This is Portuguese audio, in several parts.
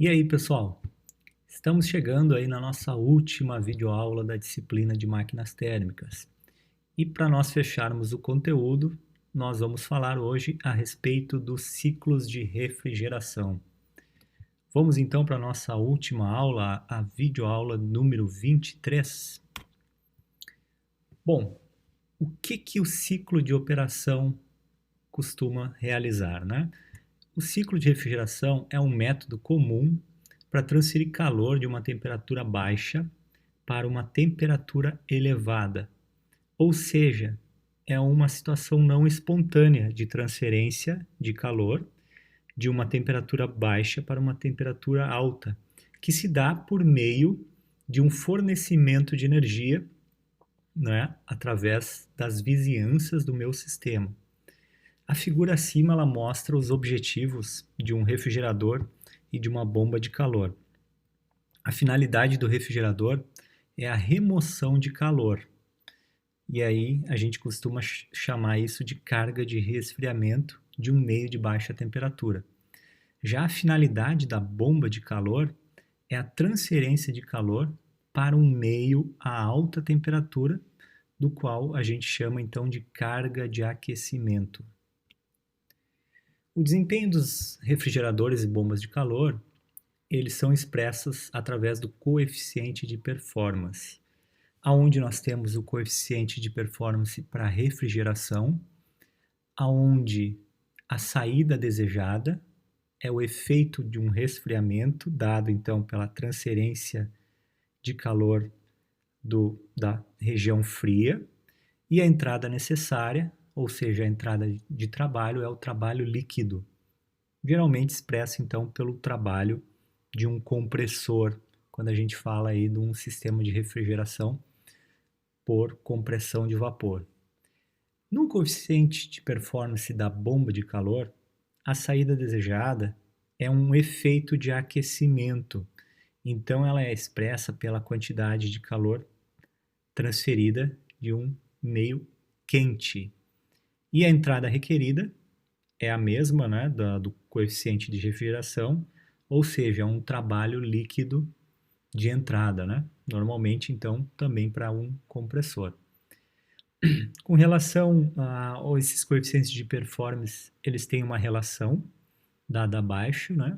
E aí, pessoal? Estamos chegando aí na nossa última videoaula da disciplina de máquinas térmicas. E para nós fecharmos o conteúdo, nós vamos falar hoje a respeito dos ciclos de refrigeração. Vamos então para a nossa última aula, a videoaula número 23. Bom, o que o ciclo de operação costuma realizar, né? O ciclo de refrigeração é um método comum para transferir calor de uma temperatura baixa para uma temperatura elevada, ou seja, é uma situação não espontânea de transferência de calor de uma temperatura baixa para uma temperatura alta, que se dá por meio de um fornecimento de energia, né, através das vizinhanças do meu sistema. A figura acima ela mostra os objetivos de um refrigerador e de uma bomba de calor. A finalidade do refrigerador é a remoção de calor. E aí a gente costuma chamar isso de carga de resfriamento de um meio de baixa temperatura. Já a finalidade da bomba de calor é a transferência de calor para um meio a alta temperatura, do qual a gente chama então de carga de aquecimento. O desempenho dos refrigeradores e bombas de calor, eles são expressos através do coeficiente de performance, aonde nós temos o coeficiente de performance para refrigeração, aonde a saída desejada é o efeito de um resfriamento dado então pela transferência de calor da região fria, e a entrada necessária, ou seja, a entrada de trabalho, é o trabalho líquido, geralmente expresso então pelo trabalho de um compressor, quando a gente fala aí de um sistema de refrigeração por compressão de vapor. No coeficiente de performance da bomba de calor, a saída desejada é um efeito de aquecimento, então ela é expressa pela quantidade de calor transferida de um meio quente. E a entrada requerida é a mesma, né, do coeficiente de refrigeração, ou seja, é um trabalho líquido de entrada, né? Normalmente, então, também para um compressor. Com relação a esses coeficientes de performance, eles têm uma relação dada abaixo, né?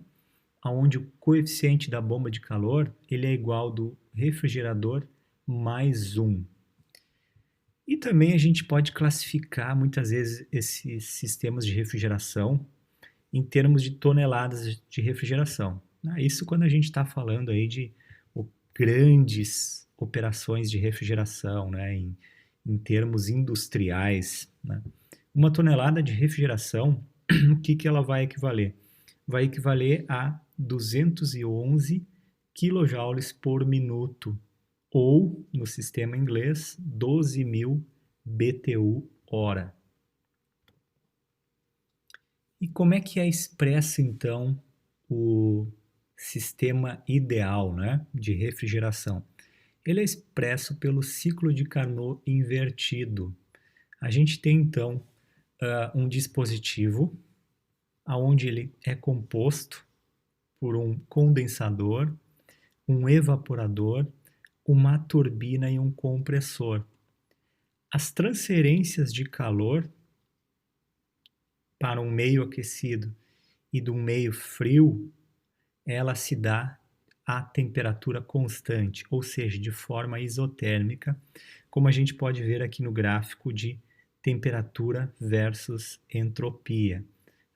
Onde o coeficiente da bomba de calor ele é igual do refrigerador mais 1. E também a gente pode classificar muitas vezes esses sistemas de refrigeração em termos de toneladas de refrigeração. Isso quando a gente está falando aí de grandes operações de refrigeração, né, em termos industriais. Né. Uma tonelada de refrigeração, o que ela vai equivaler? Vai equivaler a 211 kJ por minuto, ou, no sistema inglês, 12.000 BTU hora. E como é que é expresso, então, o sistema ideal, né, de refrigeração? Ele é expresso pelo ciclo de Carnot invertido. A gente tem, então, um dispositivo onde ele é composto por um condensador, um evaporador, uma turbina e um compressor. As transferências de calor para um meio aquecido e de um meio frio, ela se dá a temperatura constante, ou seja, de forma isotérmica, como a gente pode ver aqui no gráfico de temperatura versus entropia,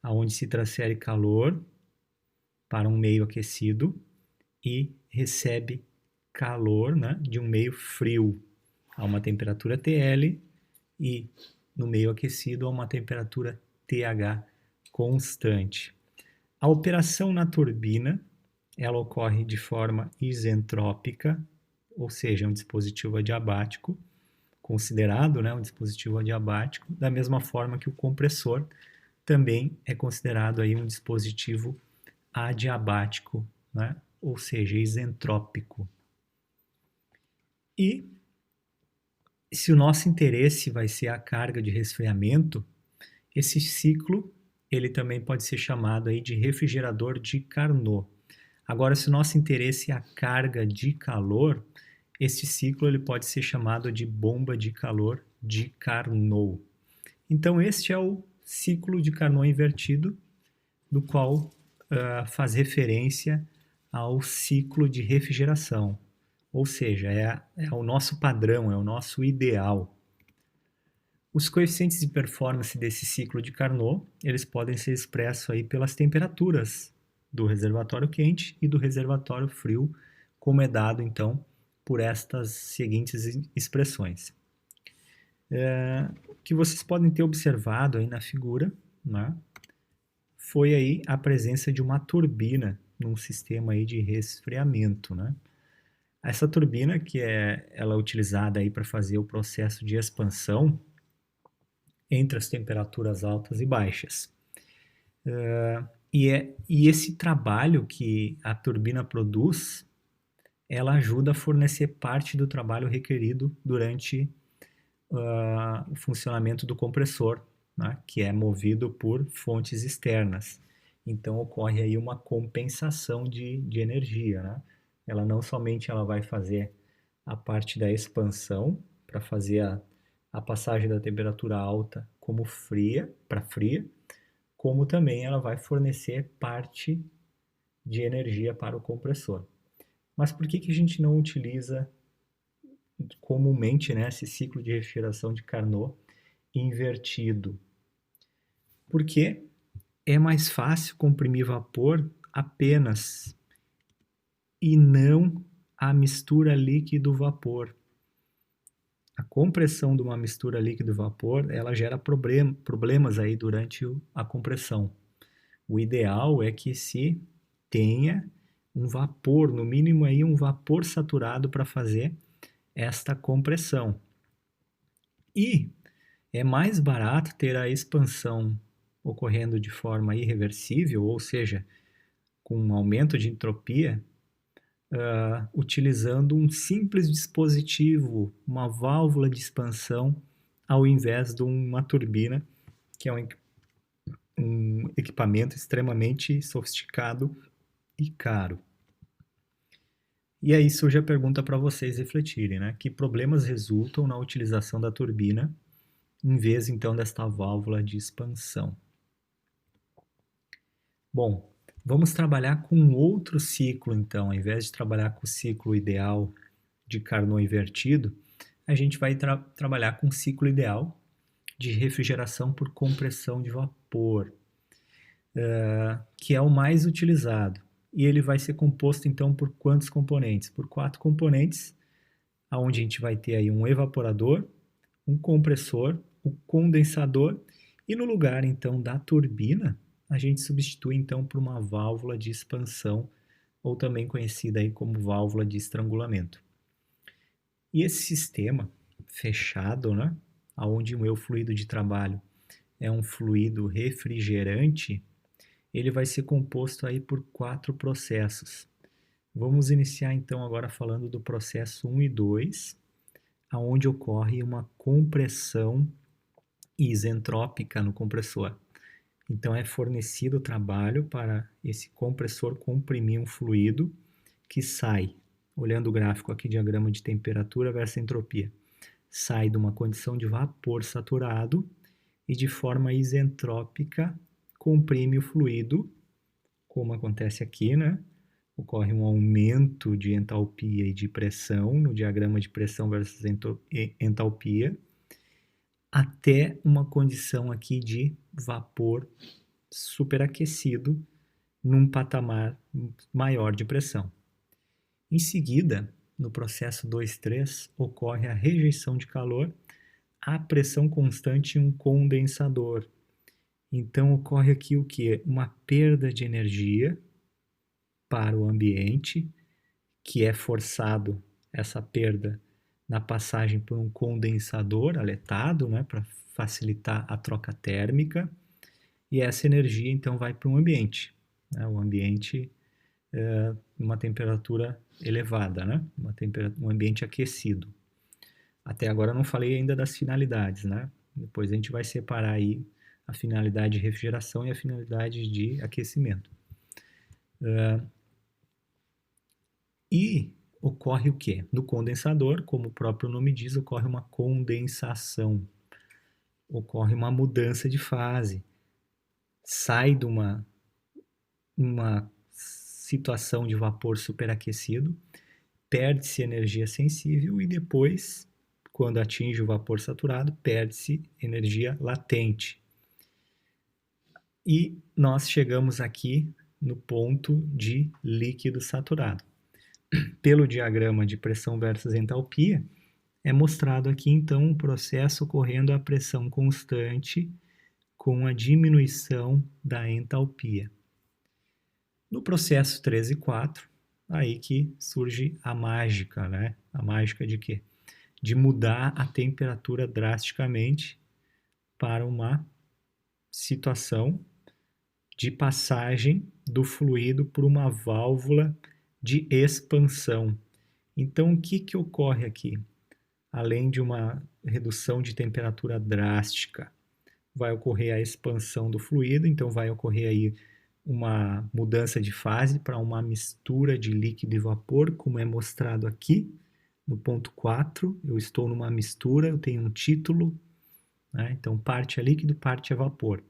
onde se transfere calor para um meio aquecido e recebe calor, né, de um meio frio a uma temperatura TL e no meio aquecido a uma temperatura TH constante. A operação na turbina ela ocorre de forma isentrópica, ou seja, um dispositivo adiabático, considerado, né, um dispositivo adiabático, da mesma forma que o compressor também é considerado aí um dispositivo adiabático, né, ou seja, isentrópico. E se o nosso interesse vai ser a carga de resfriamento, esse ciclo ele também pode ser chamado aí de refrigerador de Carnot, Agora, se o nosso interesse é a carga de calor, este ciclo ele pode ser chamado de bomba de calor de Carnot. Então, este é o ciclo de Carnot invertido, do qual faz referência ao ciclo de refrigeração, ou seja, é o nosso padrão, é o nosso ideal. Os coeficientes de performance desse ciclo de Carnot, eles podem ser expressos aí pelas temperaturas do reservatório quente e do reservatório frio, como é dado, então, por estas seguintes expressões. O que vocês podem ter observado aí na figura, né, foi aí a presença de uma turbina num sistema aí de resfriamento, né? Essa turbina, que ela é utilizada aí para fazer o processo de expansão entre as temperaturas altas e baixas. E esse trabalho que a turbina produz, ela ajuda a fornecer parte do trabalho requerido durante o funcionamento do compressor, né, que é movido por fontes externas. Então ocorre aí uma compensação de energia, né? Ela não somente ela vai fazer a parte da expansão para fazer a passagem da temperatura alta como fria para fria, como também ela vai fornecer parte de energia para o compressor. Mas por que a gente não utiliza comumente, né, esse ciclo de refrigeração de Carnot invertido? Porque é mais fácil comprimir vapor apenas e não a mistura líquido-vapor. A compressão de uma mistura líquido-vapor, ela gera problemas aí durante a compressão. O ideal é que se tenha um vapor, no mínimo aí um vapor saturado para fazer esta compressão. E é mais barato ter a expansão ocorrendo de forma irreversível, ou seja, com um aumento de entropia, utilizando um simples dispositivo, uma válvula de expansão, ao invés de uma turbina, que é um equipamento extremamente sofisticado e caro. E aí surge a pergunta para vocês refletirem, né? Que problemas resultam na utilização da turbina em vez, então, desta válvula de expansão? Bom, vamos trabalhar com outro ciclo, então. Ao invés de trabalhar com o ciclo ideal de Carnot invertido, a gente vai trabalhar com o ciclo ideal de refrigeração por compressão de vapor, que é o mais utilizado. E ele vai ser composto, então, por quantos componentes? Por 4 componentes, onde a gente vai ter aí um evaporador, um compressor, um condensador, e no lugar, então, da turbina, a gente substitui, então, por uma válvula de expansão, ou também conhecida aí como válvula de estrangulamento. E esse sistema fechado, né, onde o meu fluido de trabalho é um fluido refrigerante, ele vai ser composto aí por 4 processos. Vamos iniciar então agora falando do processo 1 e 2, onde ocorre uma compressão isentrópica no compressor. Então é fornecido trabalho para esse compressor comprimir um fluido que sai, olhando o gráfico aqui, diagrama de temperatura versus entropia, sai de uma condição de vapor saturado e de forma isentrópica comprime o fluido, como acontece aqui, né? Ocorre um aumento de entalpia e de pressão no diagrama de pressão versus entalpia, até uma condição aqui de vapor superaquecido num patamar maior de pressão. Em seguida, no processo 2-3, ocorre a rejeição de calor à pressão constante em um condensador. Então, ocorre aqui o que? Uma perda de energia para o ambiente, que é forçado essa perda na passagem por um condensador aletado, né, para facilitar a troca térmica, e essa energia então vai para o ambiente, né, o ambiente uma temperatura elevada, né, um ambiente aquecido. Até agora eu não falei ainda das finalidades, né? Depois a gente vai separar aí a finalidade de refrigeração e a finalidade de aquecimento. E ocorre o quê? No condensador, como o próprio nome diz, ocorre uma condensação, ocorre uma mudança de fase, sai de uma situação de vapor superaquecido, perde-se energia sensível e depois, quando atinge o vapor saturado, perde-se energia latente. E nós chegamos aqui no ponto de líquido saturado. Pelo diagrama de pressão versus entalpia, é mostrado aqui então um processo ocorrendo a pressão constante com a diminuição da entalpia. No processo 3 e 4, aí que surge a mágica, né? A mágica de quê? De mudar a temperatura drasticamente para uma situação de passagem do fluido por uma válvula de expansão. Então, o que ocorre aqui? Além de uma redução de temperatura drástica, vai ocorrer a expansão do fluido, então vai ocorrer aí uma mudança de fase para uma mistura de líquido e vapor, como é mostrado aqui no ponto 4. Eu estou numa mistura, eu tenho um título, né? Então parte é líquido, parte é vapor.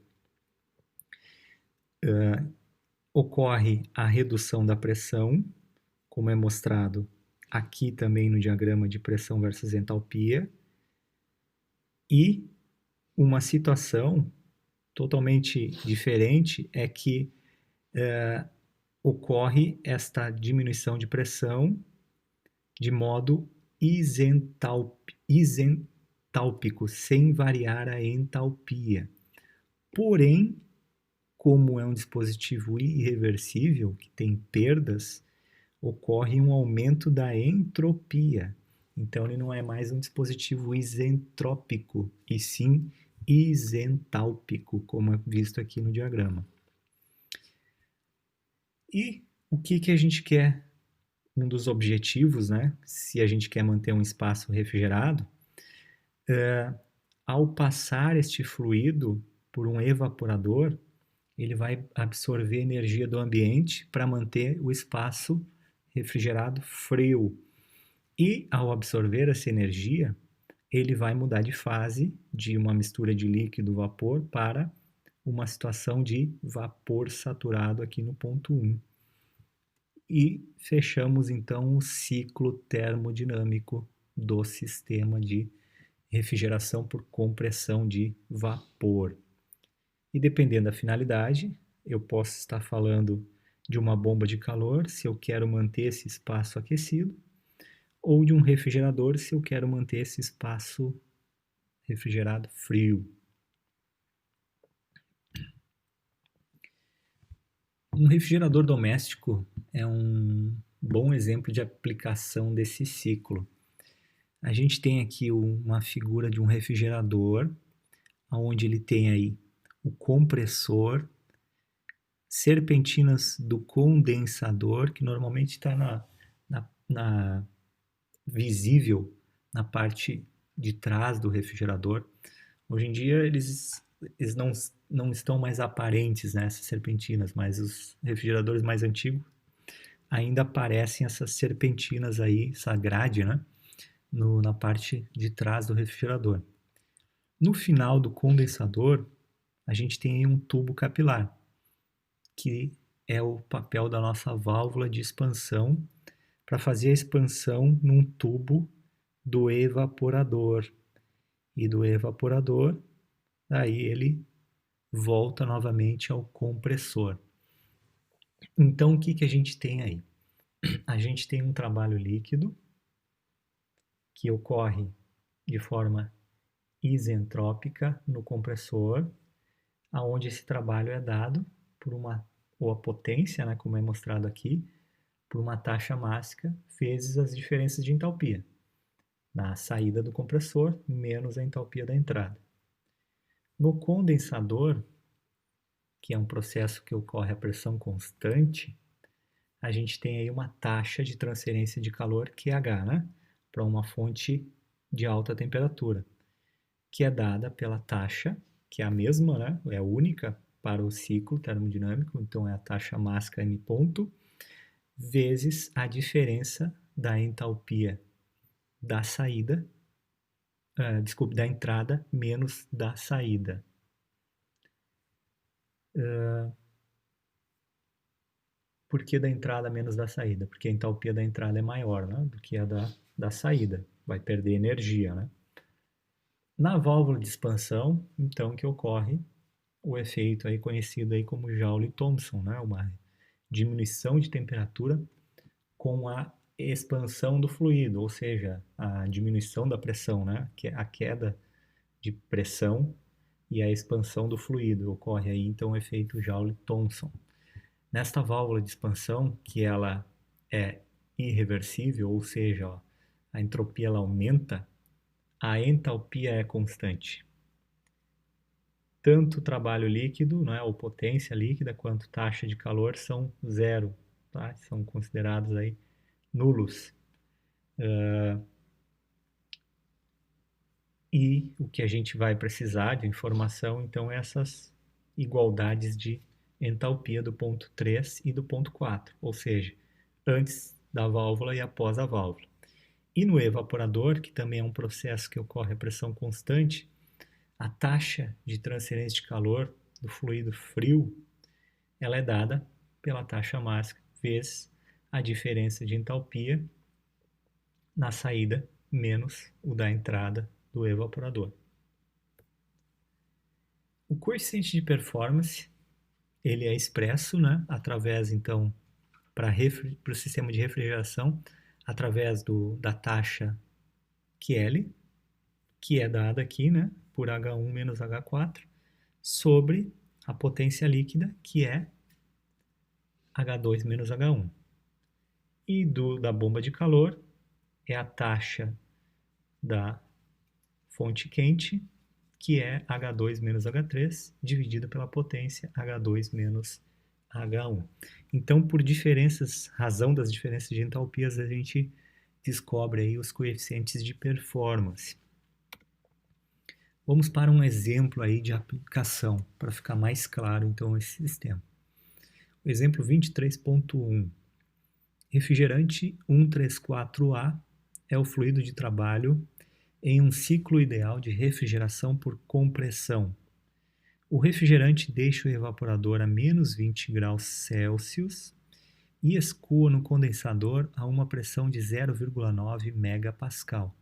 Ocorre a redução da pressão, como é mostrado aqui também no diagrama de pressão versus entalpia, e uma situação totalmente diferente é que ocorre esta diminuição de pressão de modo isentálpico, sem variar a entalpia. Porém, como é um dispositivo irreversível, que tem perdas, ocorre um aumento da entropia. Então, ele não é mais um dispositivo isentrópico, e sim isentálpico, como é visto aqui no diagrama. E o que a gente quer? Um dos objetivos, né, se a gente quer manter um espaço refrigerado, ao passar este fluido por um evaporador, ele vai absorver energia do ambiente para manter o espaço refrigerado frio. E ao absorver essa energia, ele vai mudar de fase de uma mistura de líquido-vapor para uma situação de vapor saturado aqui no ponto 1. E fechamos então o ciclo termodinâmico do sistema de refrigeração por compressão de vapor. E dependendo da finalidade, eu posso estar falando de uma bomba de calor, se eu quero manter esse espaço aquecido, ou de um refrigerador, se eu quero manter esse espaço refrigerado frio. Um refrigerador doméstico é um bom exemplo de aplicação desse ciclo. A gente tem aqui uma figura de um refrigerador, onde ele tem aí o compressor, serpentinas do condensador, que normalmente está visível na parte de trás do refrigerador. Hoje em dia eles não estão mais aparentes, né, essas serpentinas, mas os refrigeradores mais antigos ainda aparecem essas serpentinas aí, essa grade, né, na parte de trás do refrigerador. No final do condensador, a gente tem aí um tubo capilar, que é o papel da nossa válvula de expansão para fazer a expansão num tubo do evaporador. E do evaporador, aí ele volta novamente ao compressor. Então, o que a gente tem aí? A gente tem um trabalho líquido que ocorre de forma isentrópica no compressor, aonde esse trabalho é dado por ou a potência, né, como é mostrado aqui, por uma taxa mássica vezes as diferenças de entalpia na saída do compressor menos a entalpia da entrada. No condensador, que é um processo que ocorre a pressão constante, a gente tem aí uma taxa de transferência de calor QH, né, para uma fonte de alta temperatura, que é dada pela taxa, que é a mesma, né, é única para o ciclo termodinâmico, então é a taxa mássica M ponto, vezes a diferença da entalpia da saída, da entrada menos da saída. Por que da entrada menos da saída? Porque a entalpia da entrada é maior, né, do que a da saída. Vai perder energia, né? Na válvula de expansão, então, que ocorre o efeito aí conhecido aí como Joule-Thomson, né? Uma diminuição de temperatura com a expansão do fluido, ou seja, a diminuição da pressão, né? Que é a queda de pressão e a expansão do fluido. Ocorre aí, então, o efeito Joule-Thomson. Nesta válvula de expansão, que ela é irreversível, ou seja, ó, a entropia ela aumenta, a entalpia é constante. Tanto trabalho líquido, né, ou potência líquida, quanto taxa de calor são zero, tá? São considerados aí nulos. E o que a gente vai precisar de informação, então, é essas igualdades de entalpia do ponto 3 e do ponto 4, ou seja, antes da válvula e após a válvula. E no evaporador, que também é um processo que ocorre a pressão constante, a taxa de transferência de calor do fluido frio, ela é dada pela taxa máxima vezes a diferença de entalpia na saída menos o da entrada do evaporador. O coeficiente de performance, ele é expresso, né, através, então, para o sistema de refrigeração, através da taxa QL, que é dada aqui, né, por H1 menos H4, sobre a potência líquida, que é H2 menos H1. E da bomba de calor é a taxa da fonte quente, que é H2 menos H3, dividido pela potência H2 menos H1. Então, por razão das diferenças de entalpias, a gente descobre aí os coeficientes de performance. Vamos para um exemplo aí de aplicação, para ficar mais claro, então, esse sistema. O exemplo 23.1. Refrigerante 134A é o fluido de trabalho em um ciclo ideal de refrigeração por compressão. O refrigerante deixa o evaporador a menos 20 graus Celsius e escoa no condensador a uma pressão de 0,9 megapascal.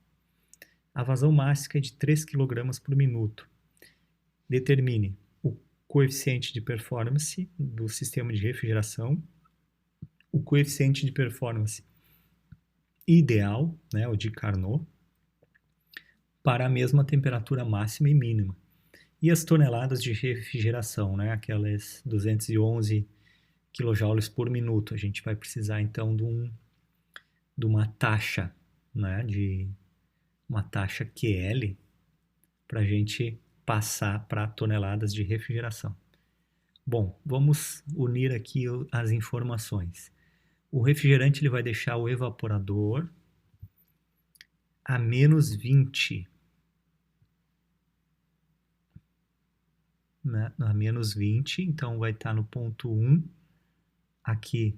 A vazão máxima é de 3 kg por minuto. Determine o coeficiente de performance do sistema de refrigeração, o coeficiente de performance ideal, né, o de Carnot, para a mesma temperatura máxima e mínima. E as toneladas de refrigeração, né, aquelas 211 kJ por minuto. A gente vai precisar, então, de uma taxa, né, de uma taxa QL, para a gente passar para toneladas de refrigeração. Bom, vamos unir aqui as informações. O refrigerante ele vai deixar o evaporador a menos 20, né? A menos 20, então vai estar no ponto 1, aqui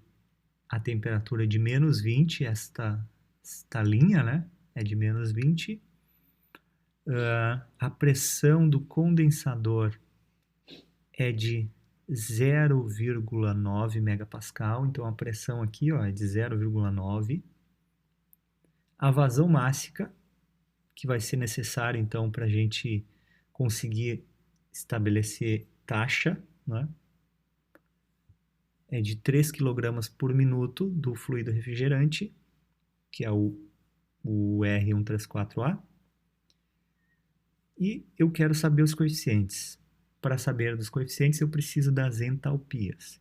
a temperatura é de menos 20, esta linha, né, é de menos 20. A pressão do condensador é de 0,9 megapascal, então a pressão aqui, ó, é de 0,9. A vazão máxima, que vai ser necessária, então, para a gente conseguir estabelecer taxa, né, é de 3 kg por minuto do fluido refrigerante, que é o R134A. E eu quero saber os coeficientes. Para saber dos coeficientes, eu preciso das entalpias.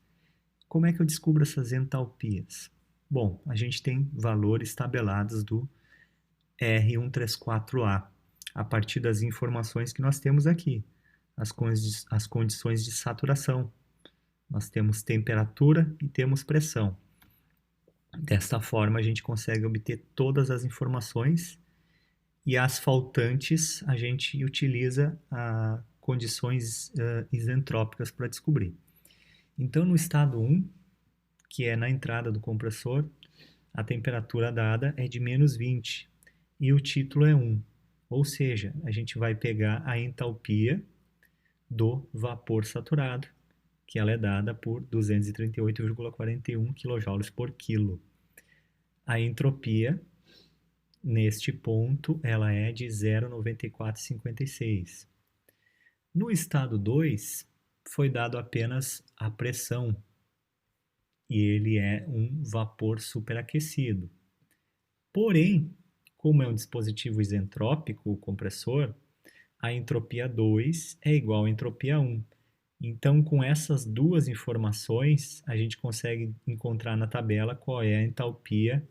Como é que eu descubro essas entalpias? Bom, a gente tem valores tabelados do R134A, a partir das informações que nós temos aqui. As condições de saturação. Nós temos temperatura e temos pressão. Desta forma, a gente consegue obter todas as informações, e as faltantes a gente utiliza condições isentrópicas para descobrir. Então, no estado 1, que é na entrada do compressor, a temperatura dada é de menos 20 e o título é 1. Ou seja, a gente vai pegar a entalpia do vapor saturado, que ela é dada por 238,41 kJ por quilo. A entropia, neste ponto, ela é de 0,9456. No estado 2, foi dado apenas a pressão, e ele é um vapor superaquecido. Porém, como é um dispositivo isentrópico, o compressor, a entropia 2 é igual à entropia 1. Então, com essas duas informações, a gente consegue encontrar na tabela qual é a entalpia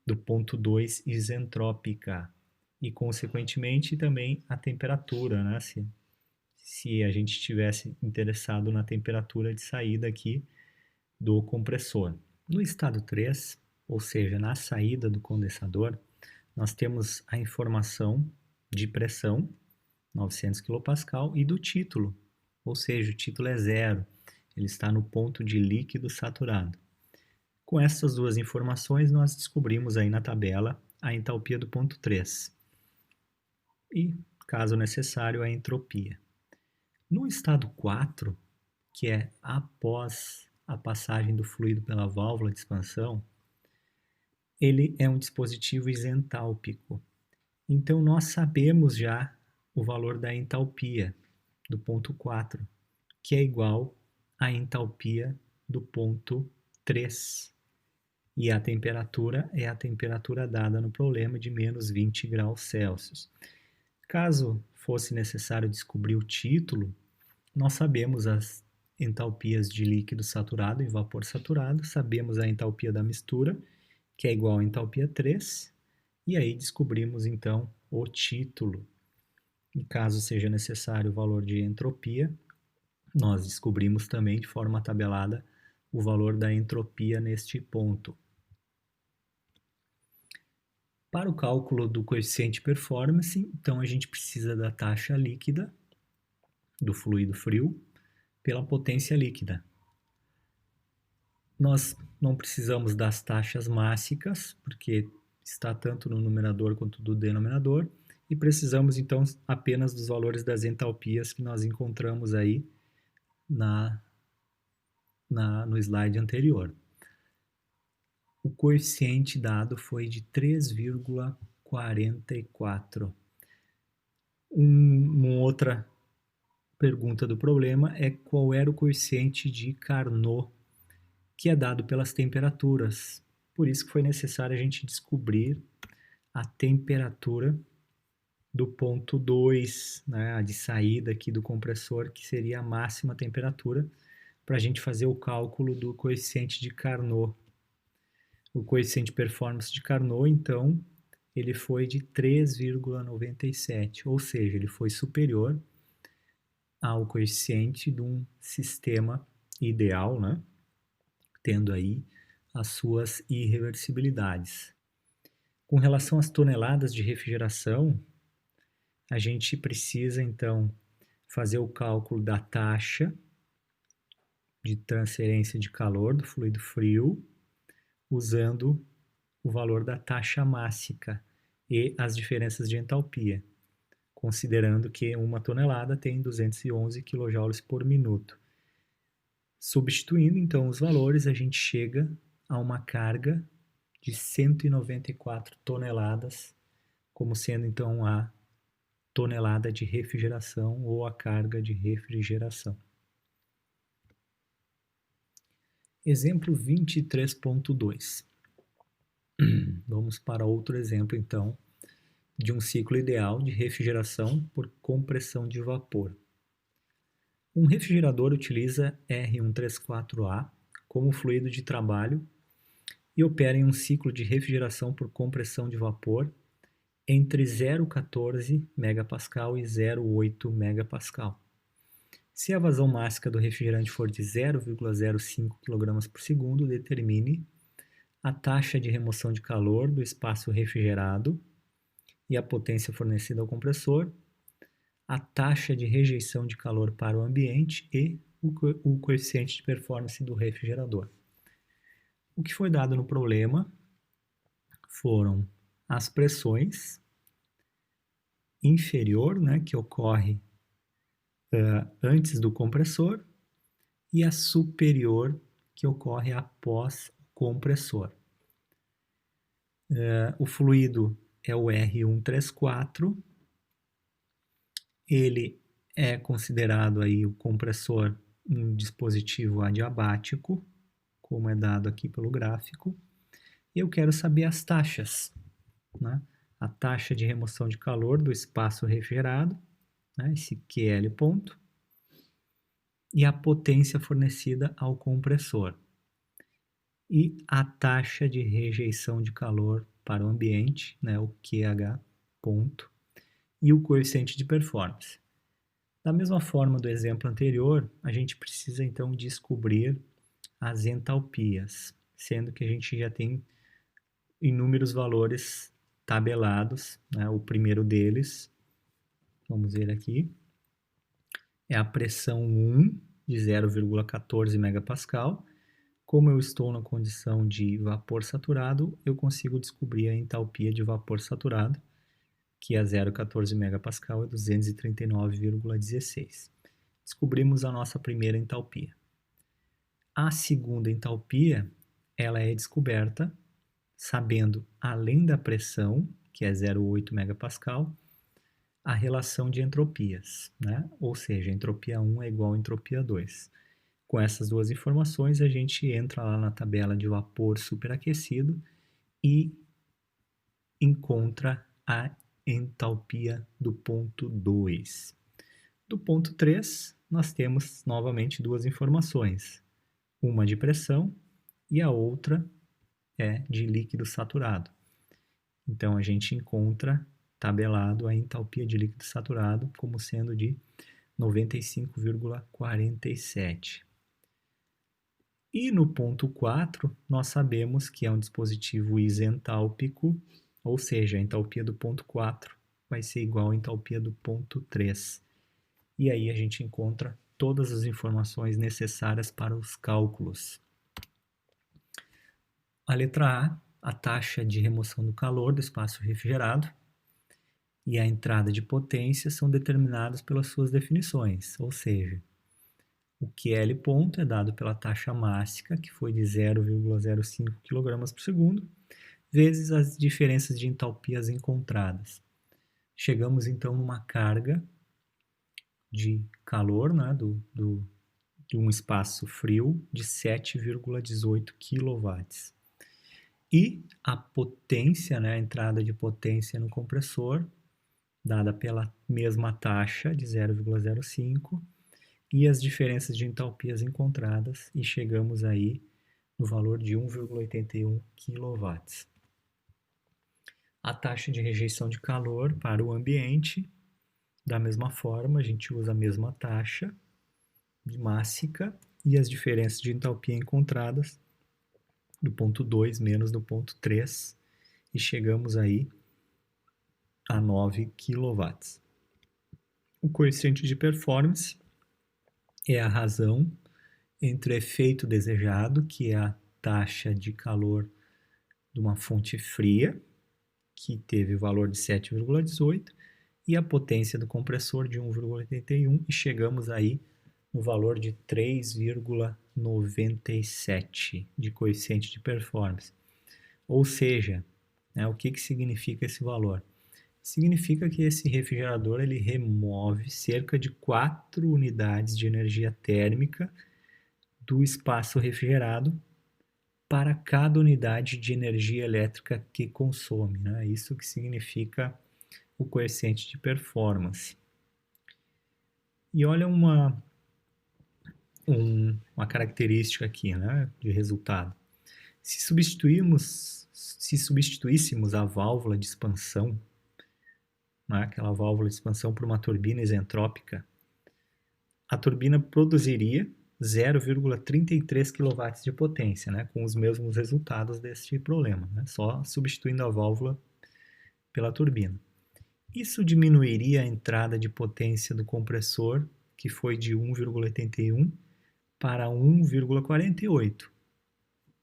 do ponto 2 isentrópica e, consequentemente, também a temperatura, né? Se a gente estivesse interessado na temperatura de saída aqui do compressor. No estado 3, ou seja, na saída do condensador, nós temos a informação de pressão, 900 kPa, e do título, ou seja, o título é 0, ele está no ponto de líquido saturado. Com essas duas informações, nós descobrimos aí na tabela a entalpia do ponto 3 e, caso necessário, a entropia. No estado 4, que é após a passagem do fluido pela válvula de expansão, ele é um dispositivo isentálpico. Então, nós sabemos já o valor da entalpia do ponto 4, que é igual à entalpia do ponto 3. E a temperatura é a temperatura dada no problema de menos 20 graus Celsius. Caso fosse necessário descobrir o título, nós sabemos as entalpias de líquido saturado e vapor saturado, sabemos a entalpia da mistura, que é igual à entalpia 3, e aí descobrimos então o título. E caso seja necessário o valor de entropia, nós descobrimos também de forma tabelada o valor da entropia neste ponto. Para o cálculo do coeficiente performance, então a gente precisa da taxa líquida do fluido frio pela potência líquida. Nós não precisamos das taxas mássicas, porque está tanto no numerador quanto no denominador, e precisamos então apenas dos valores das entalpias que nós encontramos aí no slide anterior. O coeficiente dado foi de 3,44. Uma outra pergunta do problema é qual era o coeficiente de Carnot, que é dado pelas temperaturas. Por isso que foi necessário a gente descobrir a temperatura do ponto 2, né, a de saída aqui do compressor, que seria a máxima temperatura, para a gente fazer o cálculo do coeficiente de Carnot. O coeficiente de performance de Carnot, então, ele foi de 3,97, ou seja, ele foi superior ao coeficiente de um sistema ideal, né? Tendo aí as suas irreversibilidades. Com relação às toneladas de refrigeração, a gente precisa, então, fazer o cálculo da taxa de transferência de calor do fluido frio, usando o valor da taxa mássica e as diferenças de entalpia, considerando que uma tonelada tem 211 kJ por minuto. Substituindo, então, os valores, a gente chega a uma carga de 194 toneladas, como sendo, então, a tonelada de refrigeração ou a carga de refrigeração. Exemplo 23.2. Vamos para outro exemplo, então, de um ciclo ideal de refrigeração por compressão de vapor. Um refrigerador utiliza R134A como fluido de trabalho e opera em um ciclo de refrigeração por compressão de vapor entre 0,14 MPa e 0,8 MPa. Se a vazão máxima do refrigerante for de 0,05 kg por segundo, determine a taxa de remoção de calor do espaço refrigerado e a potência fornecida ao compressor, a taxa de rejeição de calor para o ambiente e o coeficiente de performance do refrigerador. O que foi dado no problema foram as pressões inferior, né, que ocorre antes do compressor, e a superior, que ocorre após o compressor. O fluido é o R134, ele é considerado aí o compressor um dispositivo adiabático, como é dado aqui pelo gráfico, e eu quero saber as taxas, né? A taxa de remoção de calor do espaço refrigerado, né? Esse QL ponto, e a potência fornecida ao compressor, e a taxa de rejeição de calor para o ambiente, né? O QH ponto, e o coeficiente de performance. Da mesma forma do exemplo anterior, a gente precisa então descobrir as entalpias, sendo que a gente já tem inúmeros valores tabelados, né? O primeiro deles, vamos ver aqui, é a pressão 1 de 0,14 megapascal. Como eu estou na condição de vapor saturado, eu consigo descobrir a entalpia de vapor saturado, que é 0,14 megapascal, é 239,16. Descobrimos a nossa primeira entalpia. A segunda entalpia, ela é descoberta sabendo, além da pressão, que é 0,8 megapascal, a relação de entropias, né? Ou seja, entropia 1 é igual a entropia 2. Com essas duas informações, a gente entra lá na tabela de vapor superaquecido e encontra a entalpia do ponto 2. Do ponto 3, nós temos novamente duas informações, uma de pressão e a outra é de líquido saturado. Então, a gente encontra tabelado a entalpia de líquido saturado como sendo de 95,47. E no ponto 4, nós sabemos que é um dispositivo isentálpico, ou seja, a entalpia do ponto 4 vai ser igual à entalpia do ponto 3. E aí a gente encontra todas as informações necessárias para os cálculos. A letra a taxa de remoção do calor do espaço refrigerado e a entrada de potência são determinados pelas suas definições, ou seja, o QL ponto é dado pela taxa mássica, que foi de 0,05 kg por segundo, vezes as diferenças de entalpias encontradas. Chegamos então numa carga de calor, né, de um espaço frio de 7,18 kW. E a potência, né, a entrada de potência no compressor, dada pela mesma taxa de 0,05, e as diferenças de entalpias encontradas, e chegamos aí no valor de 1,81 kW. A taxa de rejeição de calor para o ambiente, da mesma forma, a gente usa a mesma taxa mássica e as diferenças de entalpia encontradas do ponto 2 menos do ponto 3 e chegamos aí a 9 kW. O coeficiente de performance é a razão entre o efeito desejado, que é a taxa de calor de uma fonte fria, que teve o valor de 7,18, e a potência do compressor de 1,81, e chegamos aí no valor de 3,97 de coeficiente de performance. Ou seja, né, o que significa esse valor? Significa que esse refrigerador ele remove cerca de 4 unidades de energia térmica do espaço refrigerado para cada unidade de energia elétrica que consome, né? Isso que significa o coeficiente de performance. E olha uma característica aqui, né, de resultado. Se substituíssemos a válvula de expansão, né, aquela válvula de expansão por uma turbina isentrópica, a turbina produziria 0,33 kW de potência, né, com os mesmos resultados deste problema, né, só substituindo a válvula pela turbina. Isso diminuiria a entrada de potência do compressor, que foi de 1,81 para 1,48.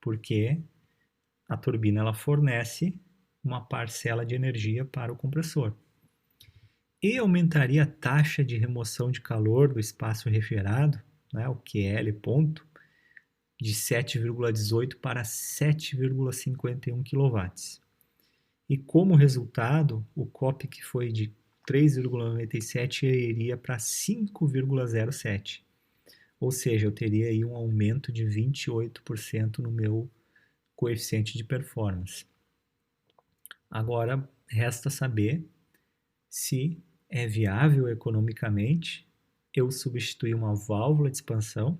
porque a turbina ela fornece uma parcela de energia para o compressor. E aumentaria a taxa de remoção de calor do espaço refrigerado, né, o QL ponto, de 7,18 para 7,51 kW. E como resultado, o COP que foi de 3,97 iria para 5,07. Ou seja, eu teria aí um aumento de 28% no meu coeficiente de performance. Agora, resta saber se é viável economicamente eu substituir uma válvula de expansão,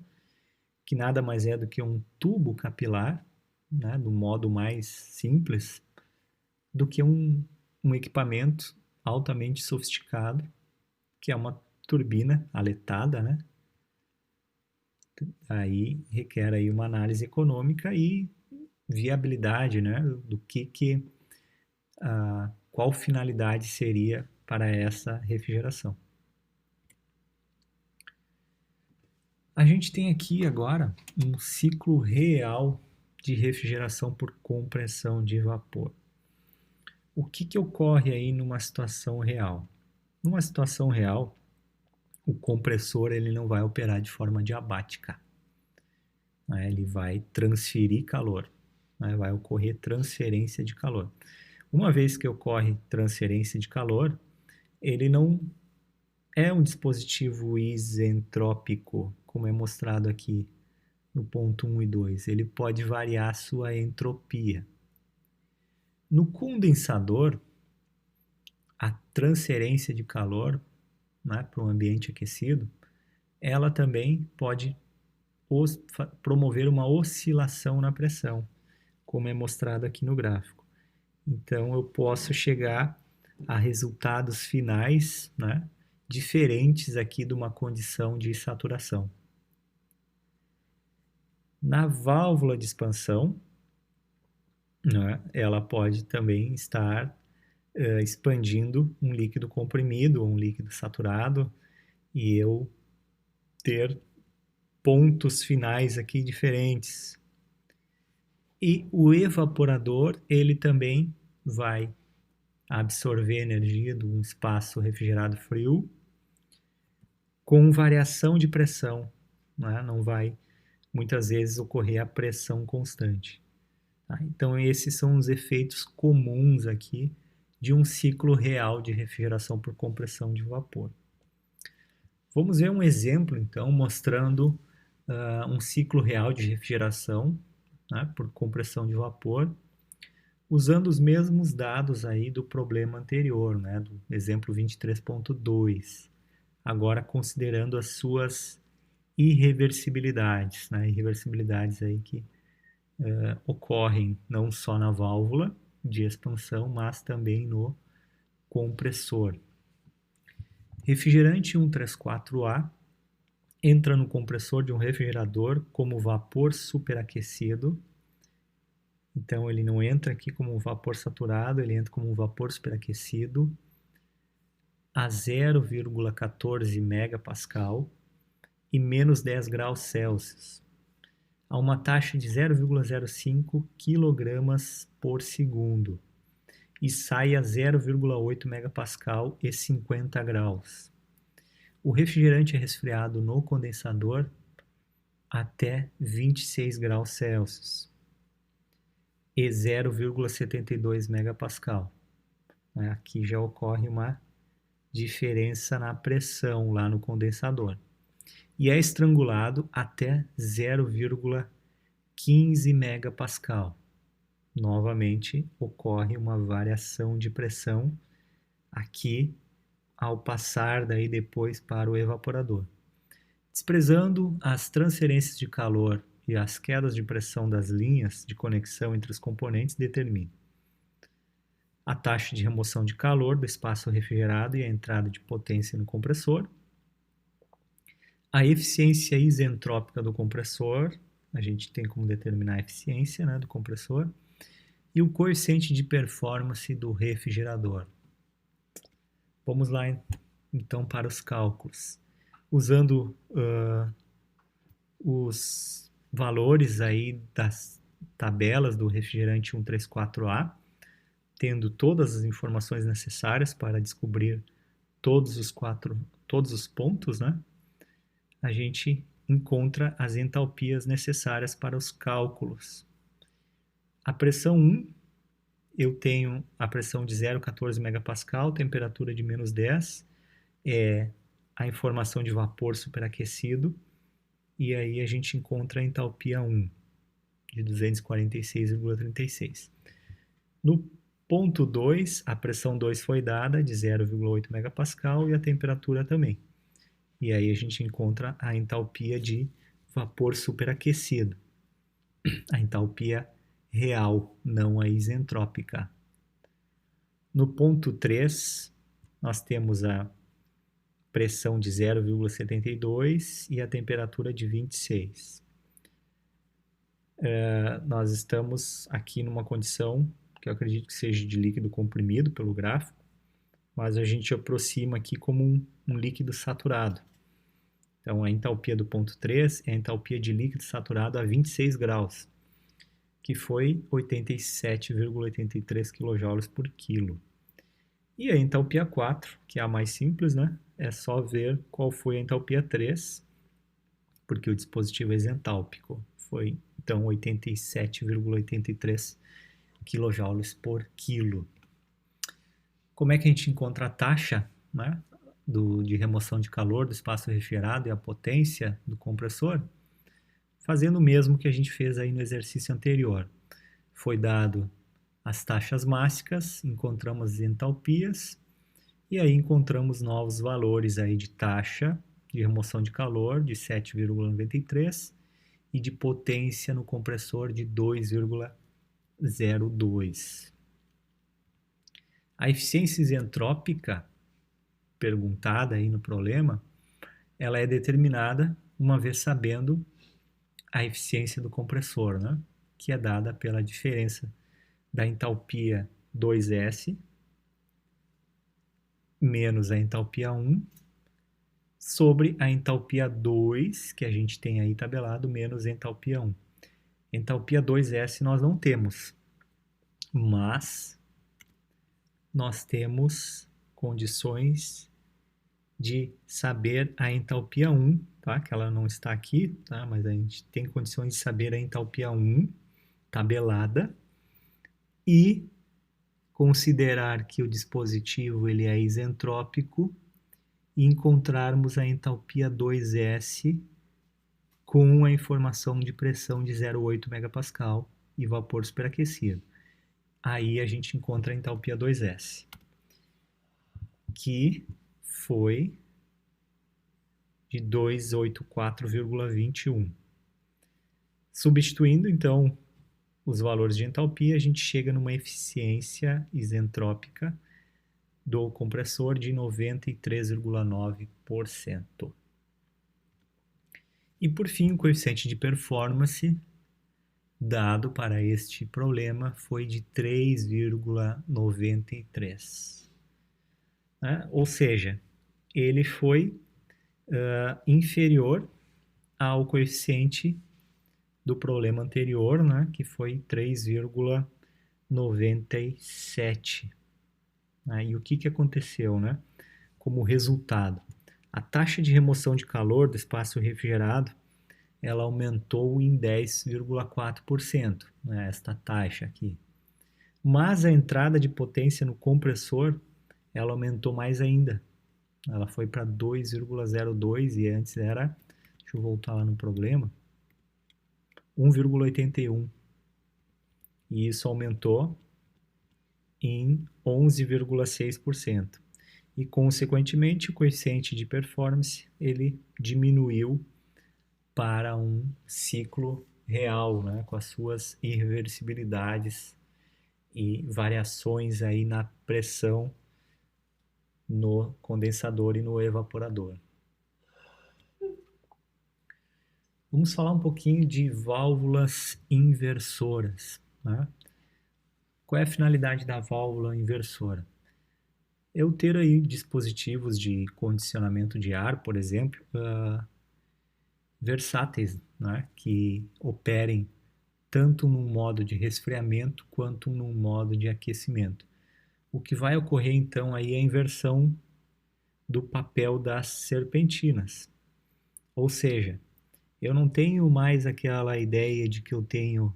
que nada mais é do que um tubo capilar, né, do modo mais simples, do que um equipamento altamente sofisticado, que é uma turbina aletada, né? Aí requer aí uma análise econômica e viabilidade, né? Do que qual finalidade seria para essa refrigeração. A gente tem aqui agora um ciclo real de refrigeração por compressão de vapor. O que ocorre aí numa situação real? Numa situação real, o compressor ele não vai operar de forma diabática, né? Ele vai transferir calor, né? Vai ocorrer transferência de calor. Uma vez que ocorre transferência de calor, ele não é um dispositivo isentrópico, como é mostrado aqui no ponto 1 e 2. Ele pode variar sua entropia. No condensador, a transferência de calor, né, para um ambiente aquecido, ela também pode promover uma oscilação na pressão, como é mostrado aqui no gráfico. Então, eu posso chegar a resultados finais, né, diferentes aqui de uma condição de saturação. Na válvula de expansão, né, ela pode também estar expandindo um líquido comprimido ou um líquido saturado e eu ter pontos finais aqui diferentes. E o evaporador, ele também vai absorver energia de um espaço refrigerado frio com variação de pressão, né? Não vai muitas vezes ocorrer a pressão constante. Tá? Então esses são os efeitos comuns aqui de um ciclo real de refrigeração por compressão de vapor. Vamos ver um exemplo então mostrando um ciclo real de refrigeração, né, por compressão de vapor, usando os mesmos dados aí do problema anterior, né, do exemplo 23.2, agora considerando as suas irreversibilidades, né, irreversibilidades aí que ocorrem não só na válvula de expansão, mas também no compressor. Refrigerante 134A entra no compressor de um refrigerador como vapor superaquecido. Então, ele não entra aqui como um vapor saturado, ele entra como um vapor superaquecido a 0,14 megapascal e menos 10 graus Celsius, a uma taxa de 0,05 kg por segundo e sai a 0,8 megapascal e 50 graus. O refrigerante é resfriado no condensador até 26 graus Celsius e 0,72 megapascal. Aqui já ocorre uma diferença na pressão lá no condensador. E é estrangulado até 0,15 megapascal. Novamente ocorre uma variação de pressão aqui ao passar daí depois para o evaporador. Desprezando as transferências de calor e as quedas de pressão das linhas de conexão entre os componentes, determine a taxa de remoção de calor do espaço refrigerado e a entrada de potência no compressor, a eficiência isentrópica do compressor, a gente tem como determinar a eficiência, né, do compressor, e o coeficiente de performance do refrigerador. Vamos lá então para os cálculos. Usando os valores aí tabelas do refrigerante 134A, tendo todas as informações necessárias para descobrir todos os pontos, né? A gente encontra as entalpias necessárias para os cálculos. A pressão 1, eu tenho a pressão de 0,14 megapascal, temperatura de menos 10, é a informação de vapor superaquecido, e aí a gente encontra a entalpia 1, de 246,36. No ponto 2, a pressão 2 foi dada, de 0,8 megapascal, e a temperatura também. E aí a gente encontra a entalpia de vapor superaquecido, a entalpia real, não a isentrópica. No ponto 3, nós temos a pressão de 0,72 e a temperatura de 26. Nós estamos aqui numa condição que eu acredito que seja de líquido comprimido pelo gráfico, mas a gente aproxima aqui como um líquido saturado. Então, a entalpia do ponto 3 é a entalpia de líquido saturado a 26 graus, que foi 87,83 kJ por quilo. E a entalpia 4, que é a mais simples, né? É só ver qual foi a entalpia 3, porque o dispositivo é isentálpico. Foi, então, 87,83 kJ por quilo. Como é que a gente encontra a taxa, né, de remoção de calor do espaço refrigerado e a potência do compressor? Fazendo o mesmo que a gente fez aí no exercício anterior. Foi dado as taxas mássicas, encontramos as entalpias, e aí encontramos novos valores aí de taxa de remoção de calor de 7,93 e de potência no compressor de 2,02. A eficiência isentrópica perguntada aí no problema, ela é determinada uma vez sabendo a eficiência do compressor, né? Que é dada pela diferença da entalpia 2S menos a entalpia 1 sobre a entalpia 2, que a gente tem aí tabelado, menos a entalpia 1. Entalpia 2S nós não temos, mas nós temos condições de saber a entalpia 1, tá? Que ela não está aqui, tá? Mas a gente tem condições de saber a entalpia 1 tabelada e considerar que o dispositivo ele é isentrópico e encontrarmos a entalpia 2S com a informação de pressão de 0,8 megapascal e vapor superaquecido. Aí a gente encontra a entalpia 2S, que foi de 284,21. Substituindo, então, os valores de entalpia, a gente chega numa eficiência isentrópica do compressor de 93,9%. E, por fim, o coeficiente de performance dado para este problema foi de 3,93. Né? Ou seja, ele foi inferior ao coeficiente do problema anterior, né, que foi 3,97. E o que aconteceu, né? Como resultado, a taxa de remoção de calor do espaço refrigerado ela aumentou em 10,4%, né, esta taxa aqui. Mas a entrada de potência no compressor ela aumentou mais ainda. Ela foi para 2,02 e antes era, deixa eu voltar lá no problema, 1,81. E isso aumentou em 11,6%. E, consequentemente, o coeficiente de performance ele diminuiu para um ciclo real, né, com as suas irreversibilidades e variações aí na pressão no condensador e no evaporador. Vamos falar um pouquinho de válvulas inversoras, né? Qual é a finalidade da válvula inversora? Eu ter aí dispositivos de condicionamento de ar, por exemplo, versáteis, né? Que operem tanto num modo de resfriamento quanto num modo de aquecimento. O que vai ocorrer então aí é a inversão do papel das serpentinas. Ou seja, eu não tenho mais aquela ideia de que eu tenho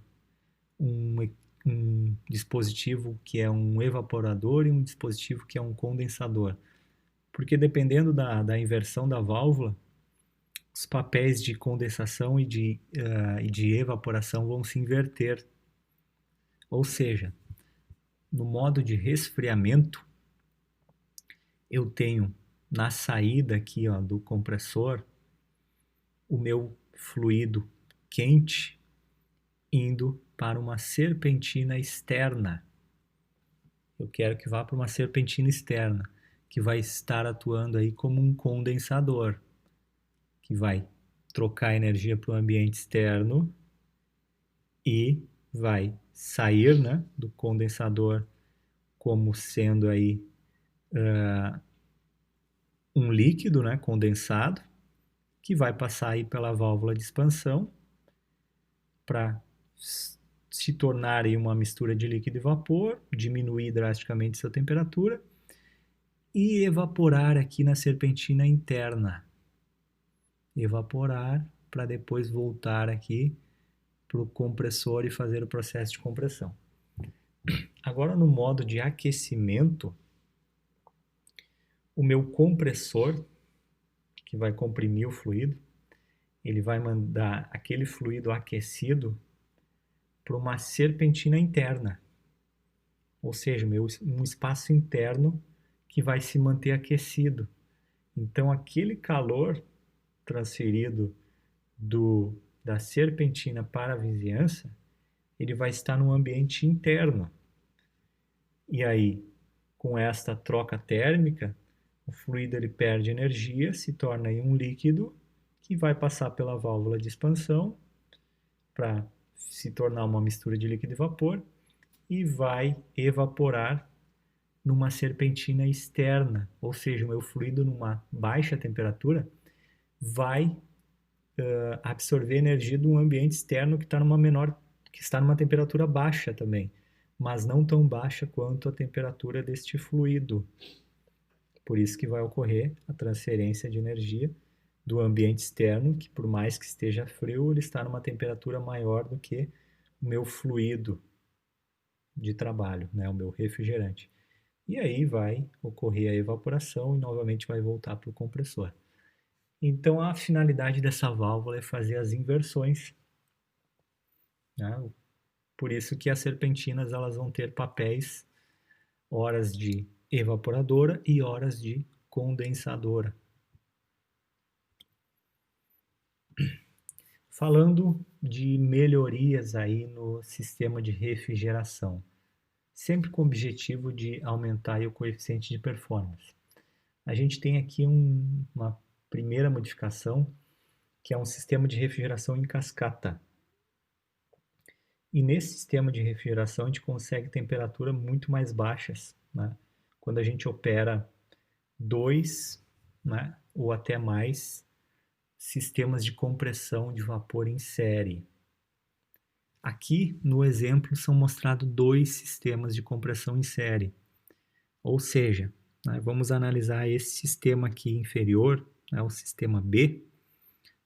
um dispositivo que é um evaporador e um dispositivo que é um condensador. Porque dependendo da inversão da válvula, os papéis de condensação e de evaporação vão se inverter. Ou seja, no modo de resfriamento, eu tenho na saída aqui ó, do compressor o meu fluido quente indo para uma serpentina externa. Eu quero que vá para uma serpentina externa, que vai estar atuando aí como um condensador, que vai trocar energia para o ambiente externo e vai sair, né, do condensador como sendo aí um líquido, né, condensado, que vai passar aí pela válvula de expansão para se tornar aí uma mistura de líquido e vapor, diminuir drasticamente sua temperatura e evaporar aqui na serpentina interna. Evaporar para depois voltar aqui para o compressor e fazer o processo de compressão. Agora no modo de aquecimento, o meu compressor, que vai comprimir o fluido, ele vai mandar aquele fluido aquecido para uma serpentina interna, ou seja, um espaço interno que vai se manter aquecido. Então aquele calor transferido da serpentina para a vizinhança, ele vai estar no ambiente interno. E aí, com esta troca térmica, o fluido ele perde energia, se torna aí um líquido que vai passar pela válvula de expansão para se tornar uma mistura de líquido e vapor e vai evaporar numa serpentina externa, ou seja, o meu fluido numa baixa temperatura vai absorver energia de um ambiente externo que está numa temperatura baixa também, mas não tão baixa quanto a temperatura deste fluido. Por isso que vai ocorrer a transferência de energia do ambiente externo, que por mais que esteja frio, ele está numa temperatura maior do que o meu fluido de trabalho, né, o meu refrigerante. E aí vai ocorrer a evaporação e novamente vai voltar para o compressor. Então a finalidade dessa válvula é fazer as inversões, né? Por isso que as serpentinas elas vão ter papéis, horas de evaporadora e horas de condensadora. Falando de melhorias aí no sistema de refrigeração, sempre com o objetivo de aumentar o coeficiente de performance. A gente tem aqui uma primeira modificação, que é um sistema de refrigeração em cascata. E nesse sistema de refrigeração a gente consegue temperaturas muito mais baixas, né? Quando a gente opera 2, né, ou até mais sistemas de compressão de vapor em série. Aqui no exemplo são mostrados 2 sistemas de compressão em série. Ou seja, né, vamos analisar esse sistema aqui inferior, né, o sistema B,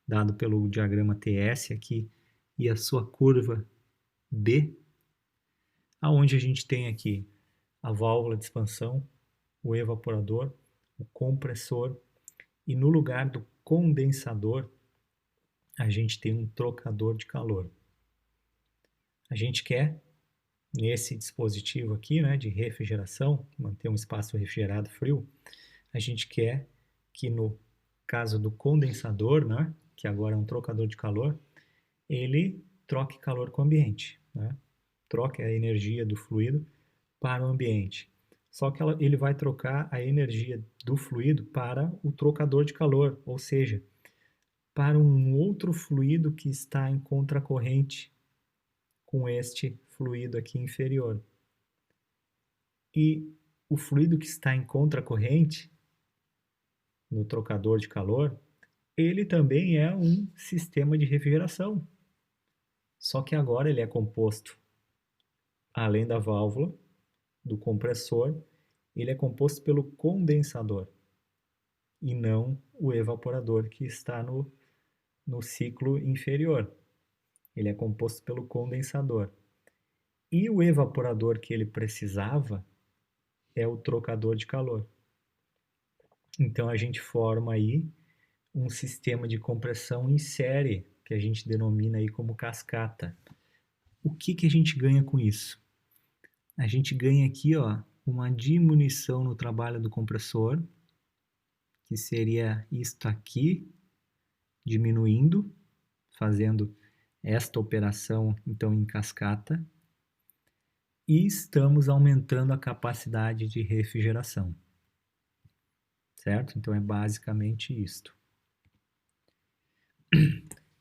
dado pelo diagrama TS aqui, e a sua curva B, aonde a gente tem aqui a válvula de expansão, o evaporador, o compressor, e no lugar do condensador, a gente tem um trocador de calor. A gente quer, nesse dispositivo aqui, né, de refrigeração, manter um espaço refrigerado frio, a gente quer que no caso do condensador, né, que agora é um trocador de calor, ele troque calor com o ambiente, né? Troque a energia do fluido para o ambiente. Só que ele vai trocar a energia do fluido para o trocador de calor, ou seja, para um outro fluido que está em contracorrente com este fluido aqui inferior. E o fluido que está em contracorrente, no trocador de calor, ele também é um sistema de refrigeração. Só que agora ele é composto, além da válvula, do compressor, ele é composto pelo condensador e não o evaporador que está no ciclo inferior. Ele é composto pelo condensador. E o evaporador que ele precisava é o trocador de calor. Então a gente forma aí um sistema de compressão em série, que a gente denomina aí como cascata. O que a gente ganha com isso? A gente ganha aqui, ó, uma diminuição no trabalho do compressor, que seria isto aqui, diminuindo, fazendo esta operação, então, em cascata, e estamos aumentando a capacidade de refrigeração, certo? Então, é basicamente isto.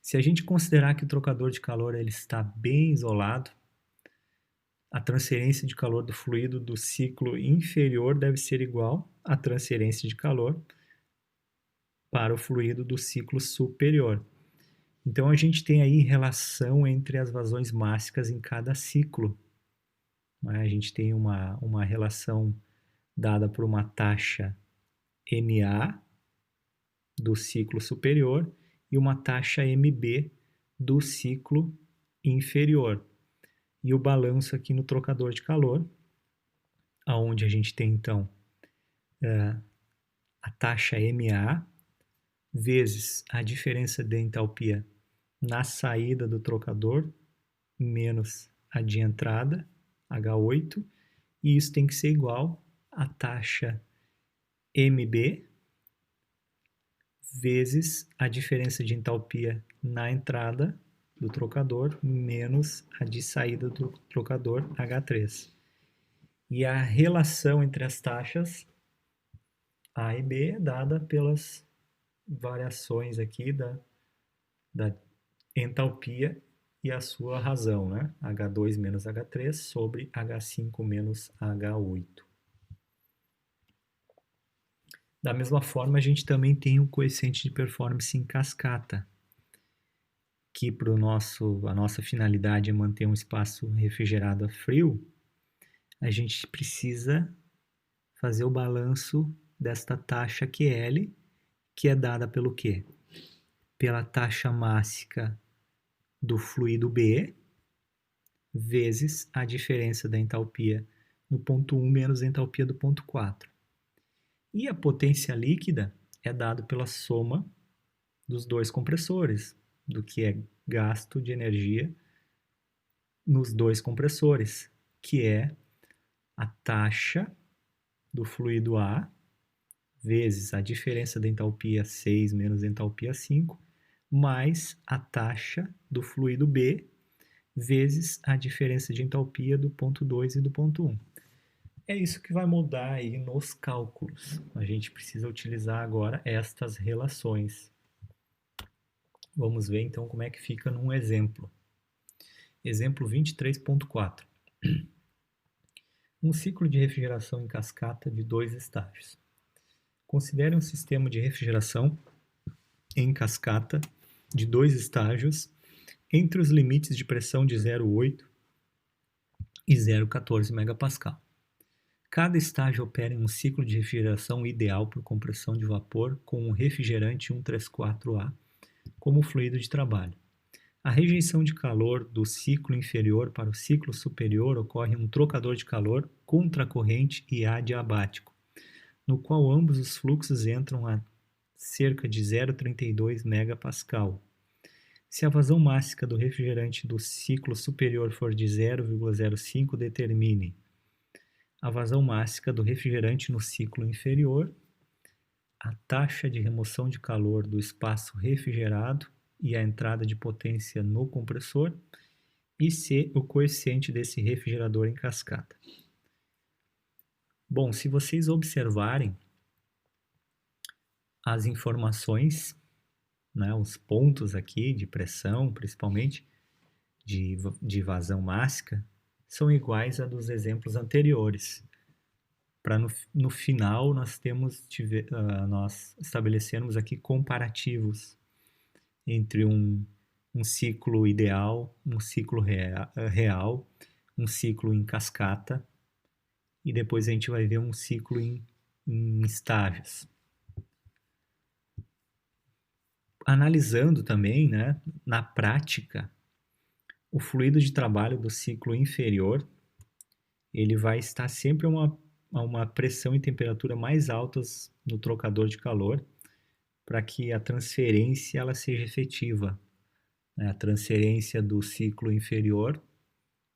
Se a gente considerar que o trocador de calor ele está bem isolado, a transferência de calor do fluido do ciclo inferior deve ser igual à transferência de calor para o fluido do ciclo superior. Então, a gente tem aí relação entre as vazões mássicas em cada ciclo. Né? A gente tem uma relação dada por uma taxa MA do ciclo superior e uma taxa MB do ciclo inferior. E o balanço aqui no trocador de calor, aonde a gente tem então a taxa MA vezes a diferença de entalpia na saída do trocador menos a de entrada, H8, e isso tem que ser igual à taxa MB vezes a diferença de entalpia na entrada do trocador menos a de saída do trocador, H3. E a relação entre as taxas A e B é dada pelas variações aqui da entalpia e a sua razão, né? H2 menos H3 sobre H5 menos H8. Da mesma forma, a gente também tem o coeficiente de performance em cascata, que para a nossa finalidade é manter um espaço refrigerado a frio, a gente precisa fazer o balanço desta taxa QL, que é dada pelo quê? Pela taxa mássica do fluido B, vezes a diferença da entalpia no ponto 1 menos a entalpia do ponto 4. E a potência líquida é dada pela soma dos dois compressores, do que é gasto de energia nos dois compressores, que é a taxa do fluido A vezes a diferença da entalpia 6 menos a entalpia 5, mais a taxa do fluido B vezes a diferença de entalpia do ponto 2 e do ponto 1. É isso que vai mudar aí nos cálculos. A gente precisa utilizar agora estas relações. Vamos ver então como é que fica num exemplo. Exemplo 23.4. Um ciclo de refrigeração em cascata de 2 estágios. Considere um sistema de refrigeração em cascata de 2 estágios entre os limites de pressão de 0,8 e 0,14 MPa. Cada estágio opera em um ciclo de refrigeração ideal por compressão de vapor com um refrigerante 134A como fluido de trabalho. A rejeição de calor do ciclo inferior para o ciclo superior ocorre em um trocador de calor contracorrente e adiabático, no qual ambos os fluxos entram a cerca de 0,32 MPa. Se a vazão máxima do refrigerante do ciclo superior for de 0,05, determine a vazão máxima do refrigerante no ciclo inferior, a taxa de remoção de calor do espaço refrigerado e a entrada de potência no compressor, e C, o coeficiente desse refrigerador em cascata. Bom, se vocês observarem as informações, né, os pontos aqui de pressão, principalmente de vazão máxima, são iguais a dos exemplos anteriores. Para no final nós estabelecemos aqui comparativos entre um um ciclo ideal, um ciclo real, um ciclo em cascata, e depois a gente vai ver um ciclo em estágios. Analisando também, né, na prática, o fluido de trabalho do ciclo inferior, ele vai estar sempre a uma pressão e temperatura mais altas no trocador de calor, para que a transferência ela seja efetiva, né, a transferência do ciclo inferior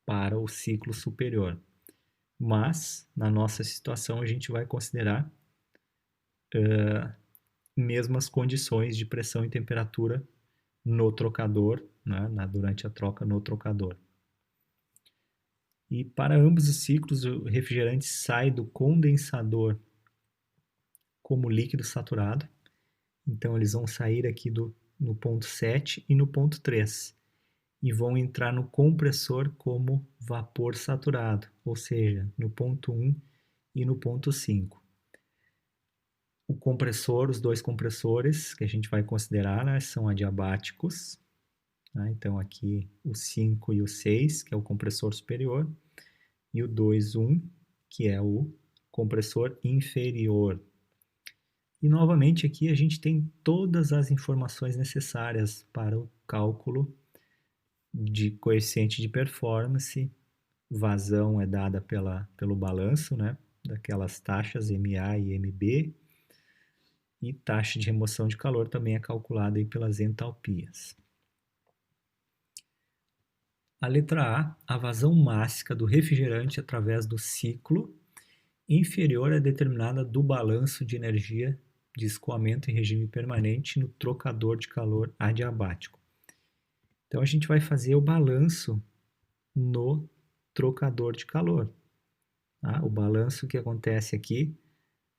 para o ciclo superior. Mas, na nossa situação, a gente vai considerar mesmas condições de pressão e temperatura no trocador, né, durante a troca no trocador. E para ambos os ciclos, o refrigerante sai do condensador como líquido saturado. Então, eles vão sair aqui no ponto 7 e no ponto 3. E vão entrar no compressor como vapor saturado, ou seja, no ponto 1 e no ponto 5. O compressor, os dois compressores que a gente vai considerar, né, são adiabáticos. Né? Então, aqui o 5 e o 6, que é o compressor superior, e o 2, 1, que é o compressor inferior. E, novamente, aqui a gente tem todas as informações necessárias para o cálculo de coeficiente de performance. Vazão é dada pelo balanço, né, daquelas taxas MA e MB, e taxa de remoção de calor também é calculada aí pelas entalpias. A letra A vazão máxima do refrigerante através do ciclo inferior é determinada do balanço de energia de escoamento em regime permanente no trocador de calor adiabático. Então, a gente vai fazer o balanço no trocador de calor. Tá? O balanço que acontece aqui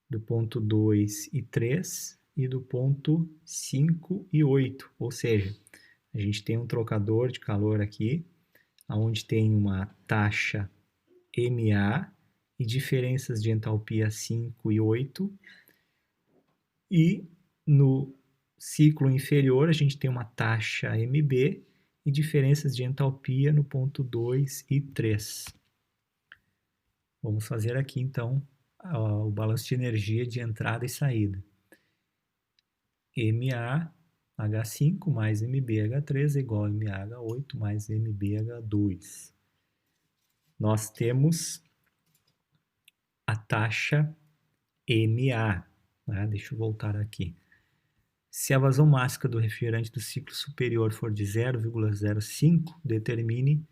do ponto 2 e 3 e do ponto 5 e 8, ou seja, a gente tem um trocador de calor aqui, onde tem uma taxa MA e diferenças de entalpia 5 e 8, e no ciclo inferior a gente tem uma taxa MB e diferenças de entalpia no ponto 2 e 3. Vamos fazer aqui então o balanço de energia de entrada e saída. MaH5 mais MbH3 é igual a MaH8 mais MbH2. Nós temos a taxa Ma. Né? Deixa eu voltar aqui. Se a vazão máxima do refrigerante do ciclo superior for de 0,05, determine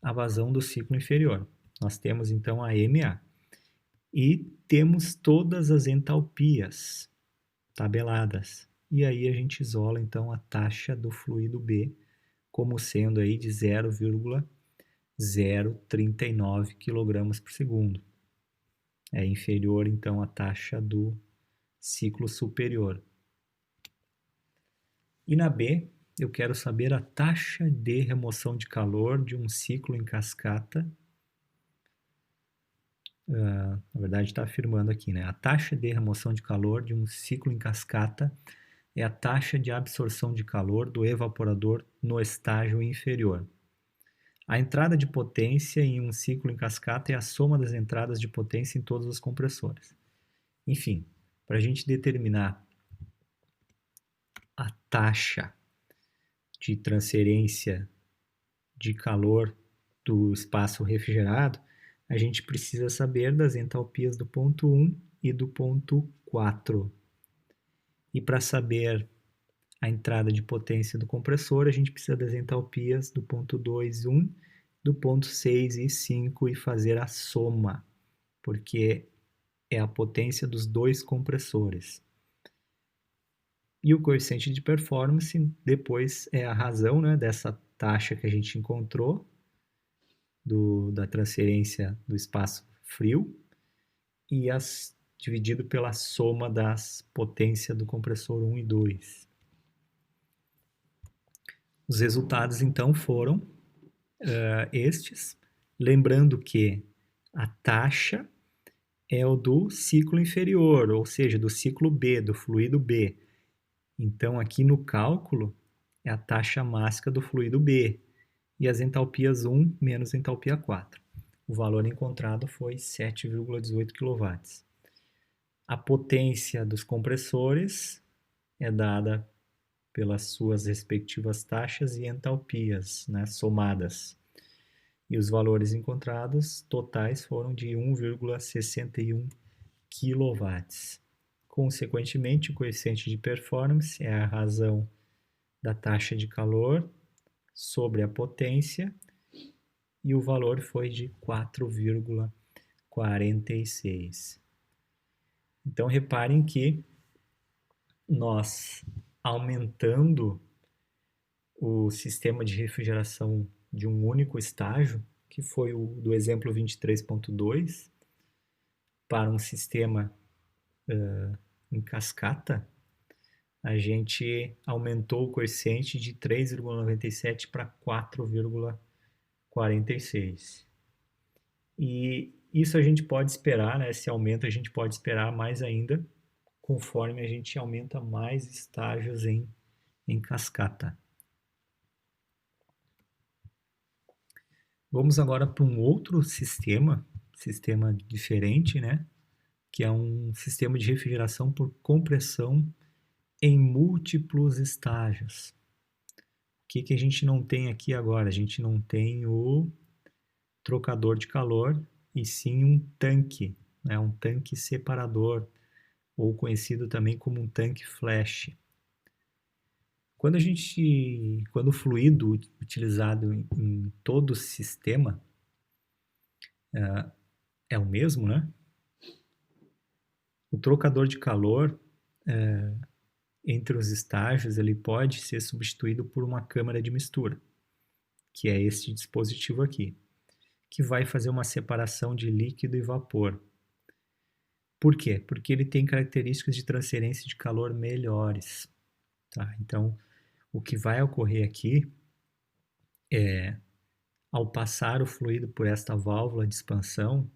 a vazão do ciclo inferior. Nós temos então a Ma. E temos todas as entalpias tabeladas. E aí a gente isola então a taxa do fluido B como sendo aí de 0,039 kg por segundo. É inferior então à taxa do ciclo superior. E na B, eu quero saber a taxa de remoção de calor de um ciclo em cascata. Na verdade, está afirmando aqui, né? A taxa de remoção de calor de um ciclo em cascata é a taxa de absorção de calor do evaporador no estágio inferior. A entrada de potência em um ciclo em cascata é a soma das entradas de potência em todos os compressores. Enfim, para a gente determinar a taxa de transferência de calor do espaço refrigerado, a gente precisa saber das entalpias do ponto 1 e do ponto 4. E para saber a entrada de potência do compressor, a gente precisa das entalpias do ponto 2, 1, do ponto 6 e 5 e fazer a soma, porque é a potência dos dois compressores. E o coeficiente de performance depois é a razão, né, dessa taxa que a gente encontrou, da transferência do espaço frio, e dividido pela soma das potências do compressor 1 e 2. Os resultados, então, foram estes, lembrando que a taxa é o do ciclo inferior, ou seja, do ciclo B, do fluido B. Então, aqui no cálculo, é a taxa máxima do fluido B, e as entalpias 1 menos entalpia 4. O valor encontrado foi 7,18 kW. A potência dos compressores é dada pelas suas respectivas taxas e entalpias, né, somadas. E os valores encontrados totais foram de 1,61 kW. Consequentemente, o coeficiente de performance é a razão da taxa de calor sobre a potência, e o valor foi de 4,46. Então, reparem que nós, aumentando o sistema de refrigeração de um único estágio, que foi o do exemplo 23.2, para um sistema em cascata, a gente aumentou o coeficiente de 3,97 para 4,46. E isso a gente pode esperar, né? Esse aumento a gente pode esperar mais ainda, conforme a gente aumenta mais estágios em cascata. Vamos agora para um outro sistema diferente, né? Que é um sistema de refrigeração por compressão em múltiplos estágios. O que a gente não tem aqui agora? A gente não tem o trocador de calor, e sim um tanque, né? Um tanque separador, ou conhecido também como um tanque flash. Quando o fluido utilizado em todo o sistema é o mesmo, né? O trocador de calor entre os estágios, ele pode ser substituído por uma câmara de mistura, que é este dispositivo aqui, que vai fazer uma separação de líquido e vapor. Por quê? Porque ele tem características de transferência de calor melhores. Tá? Então, o que vai ocorrer aqui é, ao passar o fluido por esta válvula de expansão,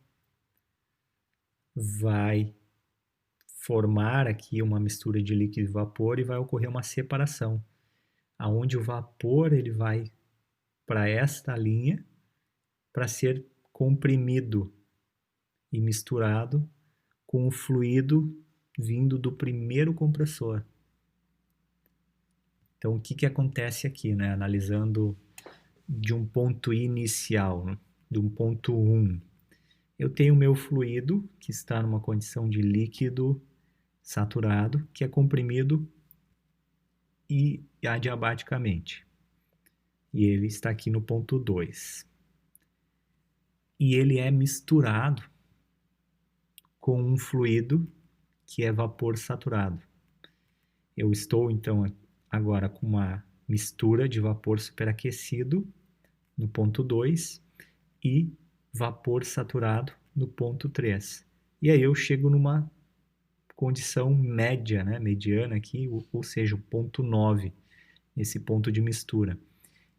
vai formar aqui uma mistura de líquido e vapor e vai ocorrer uma separação, aonde o vapor ele vai para esta linha para ser comprimido e misturado com o fluido vindo do primeiro compressor. Então, o que acontece aqui, né? Analisando de um ponto inicial, né? De um ponto 1. Eu tenho o meu fluido, que está numa condição de líquido saturado, que é comprimido e adiabaticamente. E ele está aqui no ponto 2. E ele é misturado com um fluido que é vapor saturado. Eu estou, então, agora com uma mistura de vapor superaquecido no ponto 2 e vapor saturado no ponto 3. E aí eu chego numa condição média, né, mediana aqui, ou seja, o ponto 9, esse ponto de mistura.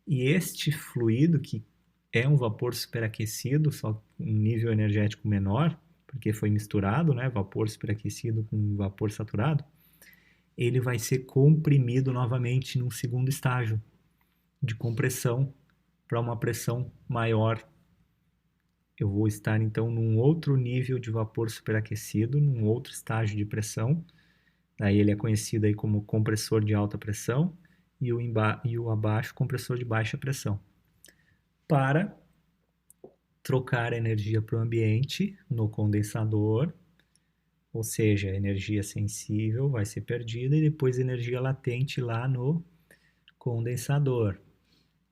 E este fluido, que é um vapor superaquecido, só com um nível energético menor, porque foi misturado, né, vapor superaquecido com vapor saturado, ele vai ser comprimido novamente num segundo estágio de compressão para uma pressão maior. Eu vou estar então num outro nível de vapor superaquecido, num outro estágio de pressão. Daí ele é conhecido aí como compressor de alta pressão e o abaixo compressor de baixa pressão. Para trocar energia para o ambiente no condensador, ou seja, a energia sensível vai ser perdida e depois energia latente lá no condensador,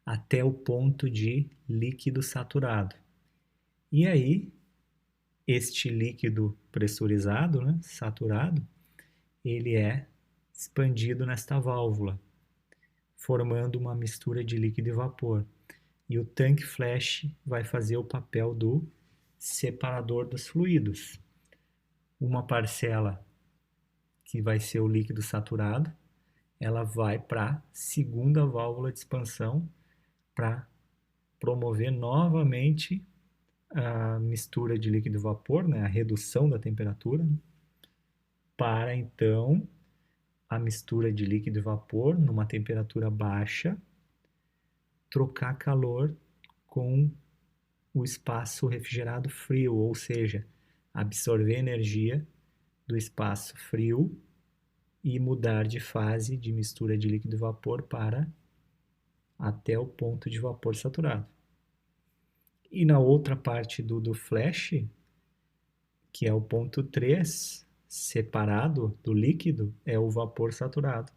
até o ponto de líquido saturado. E aí, este líquido pressurizado, né, saturado, ele é expandido nesta válvula, formando uma mistura de líquido e vapor. E o tanque flash vai fazer o papel do separador dos fluidos. Uma parcela, que vai ser o líquido saturado, ela vai para a segunda válvula de expansão para promover novamente a mistura de líquido e vapor, né, a redução da temperatura, para então a mistura de líquido e vapor numa temperatura baixa, trocar calor com o espaço refrigerado frio, ou seja, absorver energia do espaço frio e mudar de fase de mistura de líquido e vapor para até o ponto de vapor saturado. E na outra parte do flash, que é o ponto 3, separado do líquido, é o vapor saturado.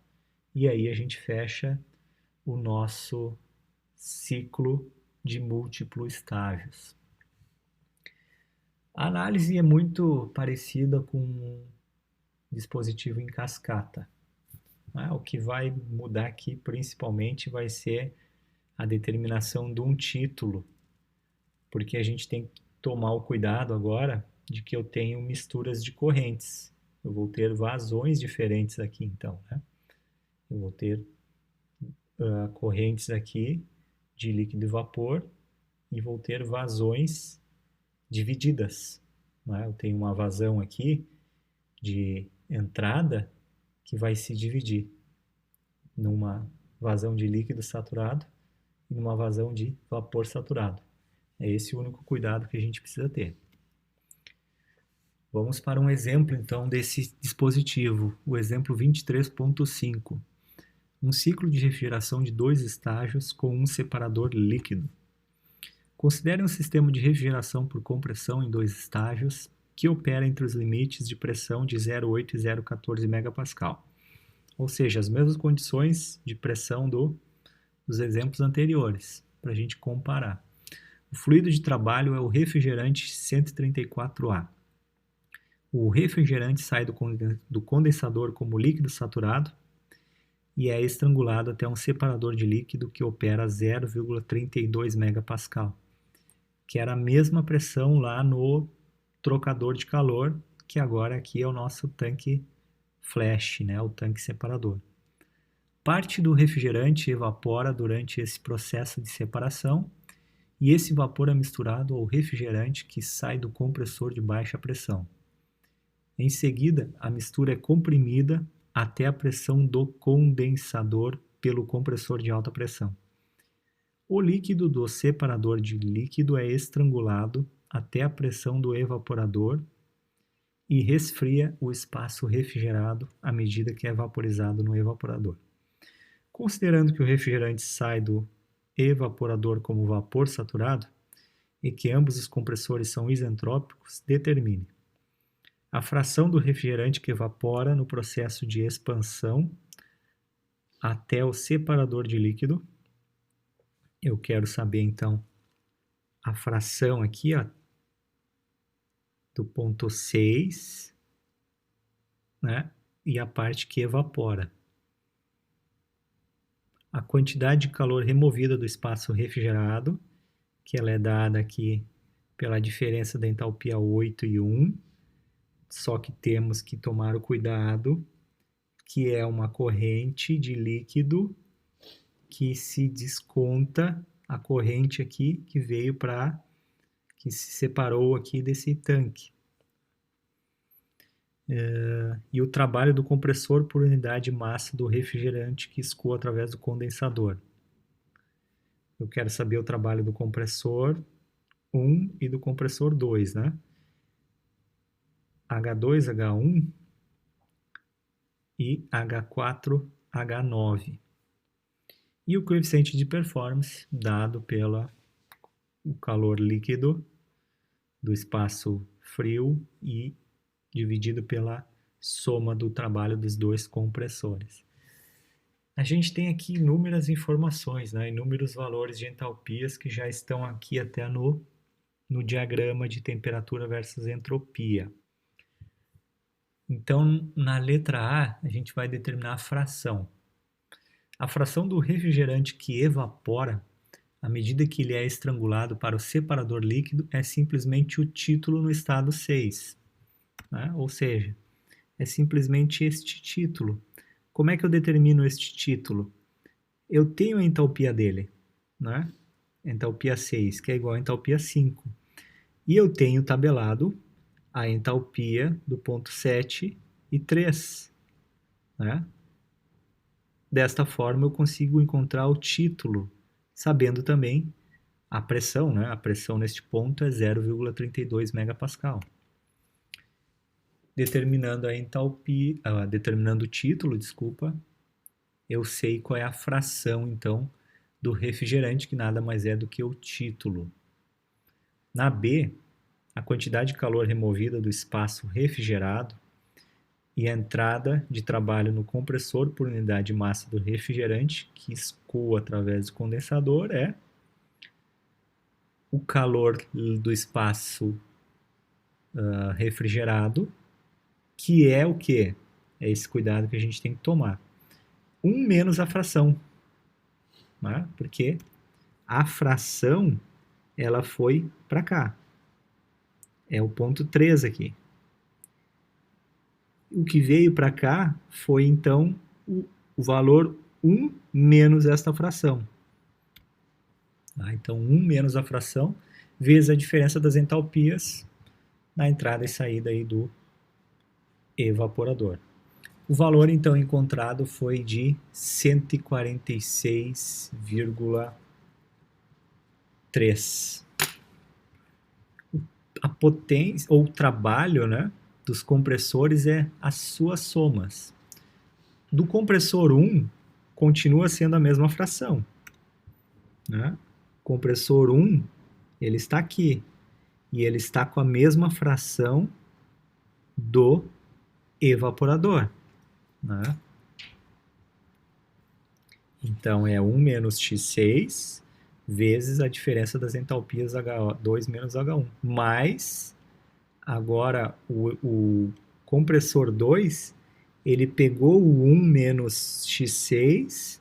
E aí a gente fecha o nosso ciclo de múltiplos estágios. A análise é muito parecida com um dispositivo em cascata. O que vai mudar aqui principalmente vai ser a determinação de um título, porque a gente tem que tomar o cuidado agora de que eu tenho misturas de correntes. Eu vou ter vazões diferentes aqui, então, né? Eu vou ter correntes aqui de líquido e vapor e vou ter vazões divididas, né? Eu tenho uma vazão aqui de entrada que vai se dividir numa vazão de líquido saturado e numa vazão de vapor saturado. É esse o único cuidado que a gente precisa ter. Vamos para um exemplo, então, desse dispositivo, o exemplo 23.5. Um ciclo de refrigeração de 2 estágios com um separador líquido. Considere um sistema de refrigeração por compressão em 2 estágios que opera entre os limites de pressão de 0,8 e 0,14 MPa. Ou seja, as mesmas condições de pressão dos exemplos anteriores, para a gente comparar. O fluido de trabalho é o refrigerante 134A. O refrigerante sai do condensador como líquido saturado e é estrangulado até um separador de líquido que opera a 0,32 MPa, que era a mesma pressão lá no trocador de calor, que agora aqui é o nosso tanque flash, né, o tanque separador. Parte do refrigerante evapora durante esse processo de separação e esse vapor é misturado ao refrigerante que sai do compressor de baixa pressão. Em seguida, a mistura é comprimida até a pressão do condensador pelo compressor de alta pressão. O líquido do separador de líquido é estrangulado até a pressão do evaporador e resfria o espaço refrigerado à medida que é vaporizado no evaporador. Considerando que o refrigerante sai do evaporador como vapor saturado e que ambos os compressores são isentrópicos, determine a fração do refrigerante que evapora no processo de expansão até o separador de líquido. Eu quero saber, então, a fração aqui, ó, do ponto 6, né? E a parte que evapora. A quantidade de calor removida do espaço refrigerado, que ela é dada aqui pela diferença da entalpia 8 e 1, só que temos que tomar o cuidado que é uma corrente de líquido que se desconta a corrente aqui que veio que se separou aqui desse tanque. E o trabalho do compressor por unidade de massa do refrigerante que escoa através do condensador. Eu quero saber o trabalho do compressor 1 e do compressor 2, né? H2, H1 e H4, H9. E o coeficiente de performance dado pelo calor líquido do espaço frio e dividido pela soma do trabalho dos dois compressores. A gente tem aqui inúmeras informações, né? Inúmeros valores de entalpias que já estão aqui até no diagrama de temperatura versus entropia. Então, na letra A, a gente vai determinar a fração. A fração do refrigerante que evapora, à medida que ele é estrangulado para o separador líquido, é simplesmente o título no estado 6. Né? Ou seja, é simplesmente este título. Como é que eu determino este título? Eu tenho a entalpia dele, né? Entalpia 6, que é igual a entalpia 5. E eu tenho tabelado a entalpia do ponto 7 e 3. Né? Desta forma, eu consigo encontrar o título, sabendo também a pressão, né? A pressão neste ponto é 0,32 megapascal. Determinando a entalpia, determinando o título, desculpa, eu sei qual é a fração, então, do refrigerante, que nada mais é do que o título. Na B, a quantidade de calor removida do espaço refrigerado e a entrada de trabalho no compressor por unidade de massa do refrigerante, que escoa através do condensador, é o calor do espaço refrigerado, que é o quê? É esse cuidado que a gente tem que tomar. 1 menos a fração, né? Porque a fração ela foi para cá. É o ponto 3 aqui. O que veio para cá foi, então, o valor 1 menos esta fração. Então, 1 menos a fração vezes a diferença das entalpias na entrada e saída aí do evaporador. O valor, então, encontrado foi de 146,3. A potência, ou o trabalho, né, dos compressores é as suas somas. Do compressor 1, continua sendo a mesma fração, né? Compressor 1, ele está aqui, e ele está com a mesma fração do evaporador, né? Então, é 1 menos x6 vezes a diferença das entalpias H2 menos H1. Mas, agora, o compressor 2, ele pegou o 1 menos x6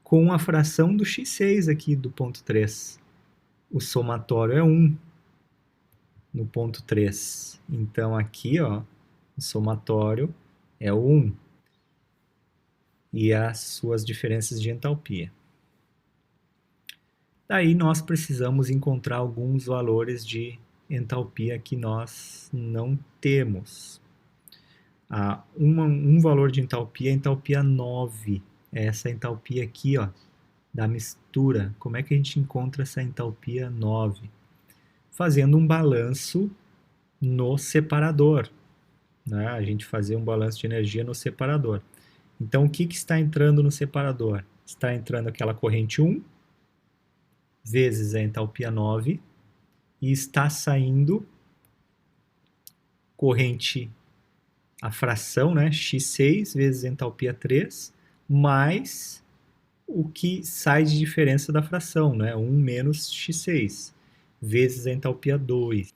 com a fração do x6 aqui do ponto 3. O somatório é 1 no ponto 3. Então, aqui, ó, o somatório é 1. E as suas diferenças de entalpia. Daí nós precisamos encontrar alguns valores de entalpia que nós não temos. Um valor de entalpia é a entalpia 9. É essa entalpia aqui, ó, da mistura. Como é que a gente encontra essa entalpia 9? Fazendo um balanço no separador, né? A gente fazer um balanço de energia no separador. Então, o que está entrando no separador? Está entrando aquela corrente 1, vezes a entalpia 9, e está saindo corrente, a fração, né, x6 vezes a entalpia 3, mais o que sai de diferença da fração, né, 1 menos x6, vezes a entalpia 2.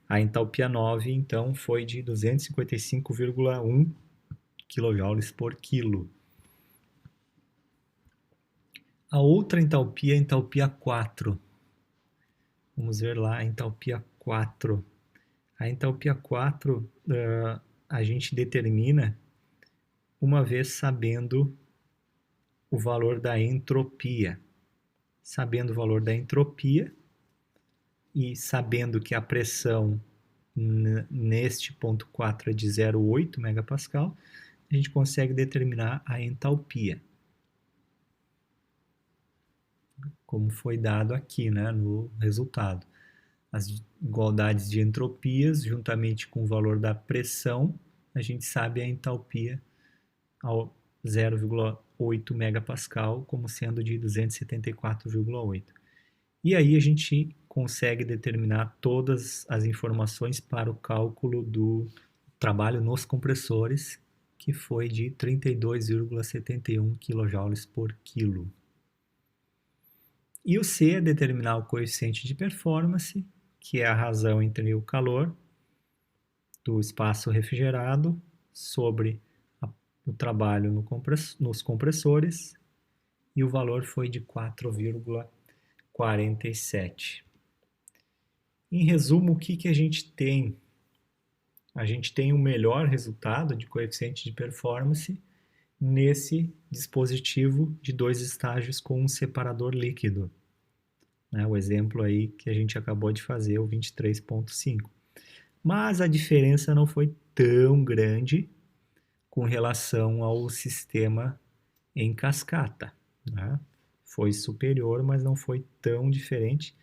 A entalpia 9, então, foi de 255,1 kJ por quilo. A outra entalpia é a entalpia 4. Vamos ver lá a entalpia 4. A entalpia 4 a gente determina uma vez sabendo o valor da entropia. Sabendo o valor da entropia e sabendo que a pressão neste ponto 4 é de 0,8 megapascal, a gente consegue determinar a entalpia, como foi dado aqui, né, no resultado. As igualdades de entropias, juntamente com o valor da pressão, a gente sabe a entalpia ao 0,8 megapascal como sendo de 274,8. E aí a gente consegue determinar todas as informações para o cálculo do trabalho nos compressores, que foi de 32,71 kJ por quilo. E o C é determinar o coeficiente de performance, que é a razão entre o calor do espaço refrigerado sobre o trabalho nos compressores, e o valor foi de 4,47. Em resumo, o que a gente tem? A gente tem um melhor resultado de coeficiente de performance nesse dispositivo de 2 estágios com um separador líquido. O exemplo aí que a gente acabou de fazer, o 23.5. Mas a diferença não foi tão grande com relação ao sistema em cascata, né? Foi superior, mas não foi tão diferente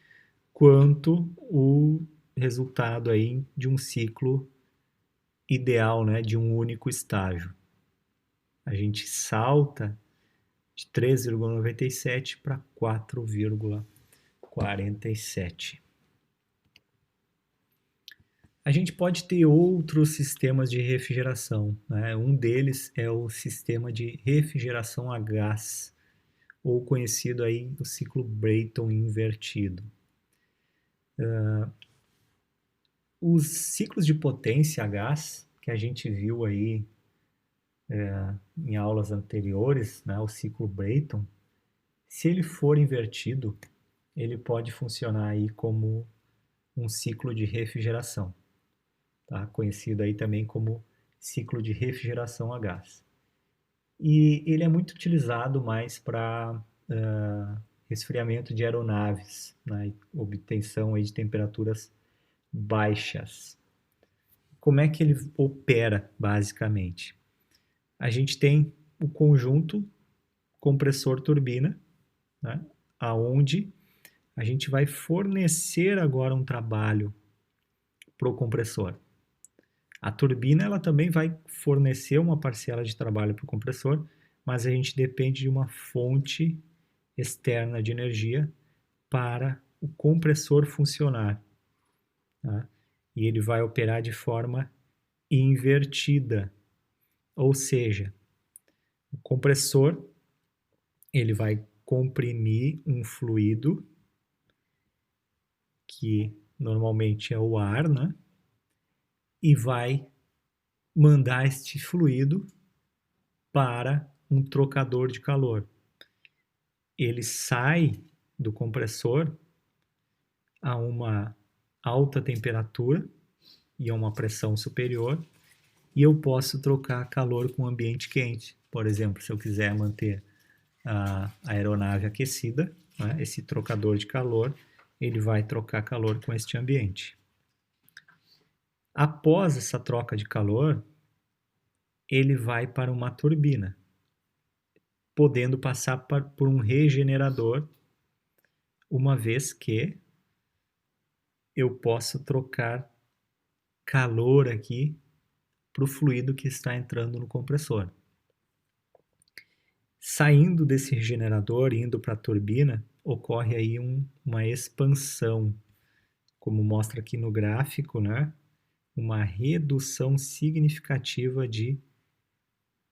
quanto o resultado aí de um ciclo ideal, né, de um único estágio. A gente salta de 3,97 para 4,47. A gente pode ter outros sistemas de refrigeração, né? Um deles é o sistema de refrigeração a gás, ou conhecido aí o ciclo Brayton invertido. Os ciclos de potência a gás, que a gente viu aí em aulas anteriores, né, o ciclo Brayton, se ele for invertido, ele pode funcionar aí como um ciclo de refrigeração, tá? Conhecido aí também como ciclo de refrigeração a gás. E ele é muito utilizado mais para resfriamento de aeronaves, né, obtenção aí de temperaturas baixas. Como é que ele opera, basicamente? A gente tem o conjunto compressor-turbina, né, aonde a gente vai fornecer agora um trabalho para o compressor. A turbina ela também vai fornecer uma parcela de trabalho para o compressor, mas a gente depende de uma fonte externa de energia para o compressor funcionar. Tá? E ele vai operar de forma invertida, ou seja, o compressor ele vai comprimir um fluido que normalmente é o ar, né? E vai mandar este fluido para um trocador de calor. Ele sai do compressor a uma alta temperatura e a uma pressão superior, e eu posso trocar calor com ambiente quente. Por exemplo, se eu quiser manter a aeronave aquecida, né, esse trocador de calor, ele vai trocar calor com este ambiente. Após essa troca de calor, ele vai para uma turbina, podendo passar por um regenerador, uma vez que eu posso trocar calor aqui para o fluido que está entrando no compressor. Saindo desse regenerador e indo para a turbina, ocorre aí uma expansão, como mostra aqui no gráfico, né? Uma redução significativa de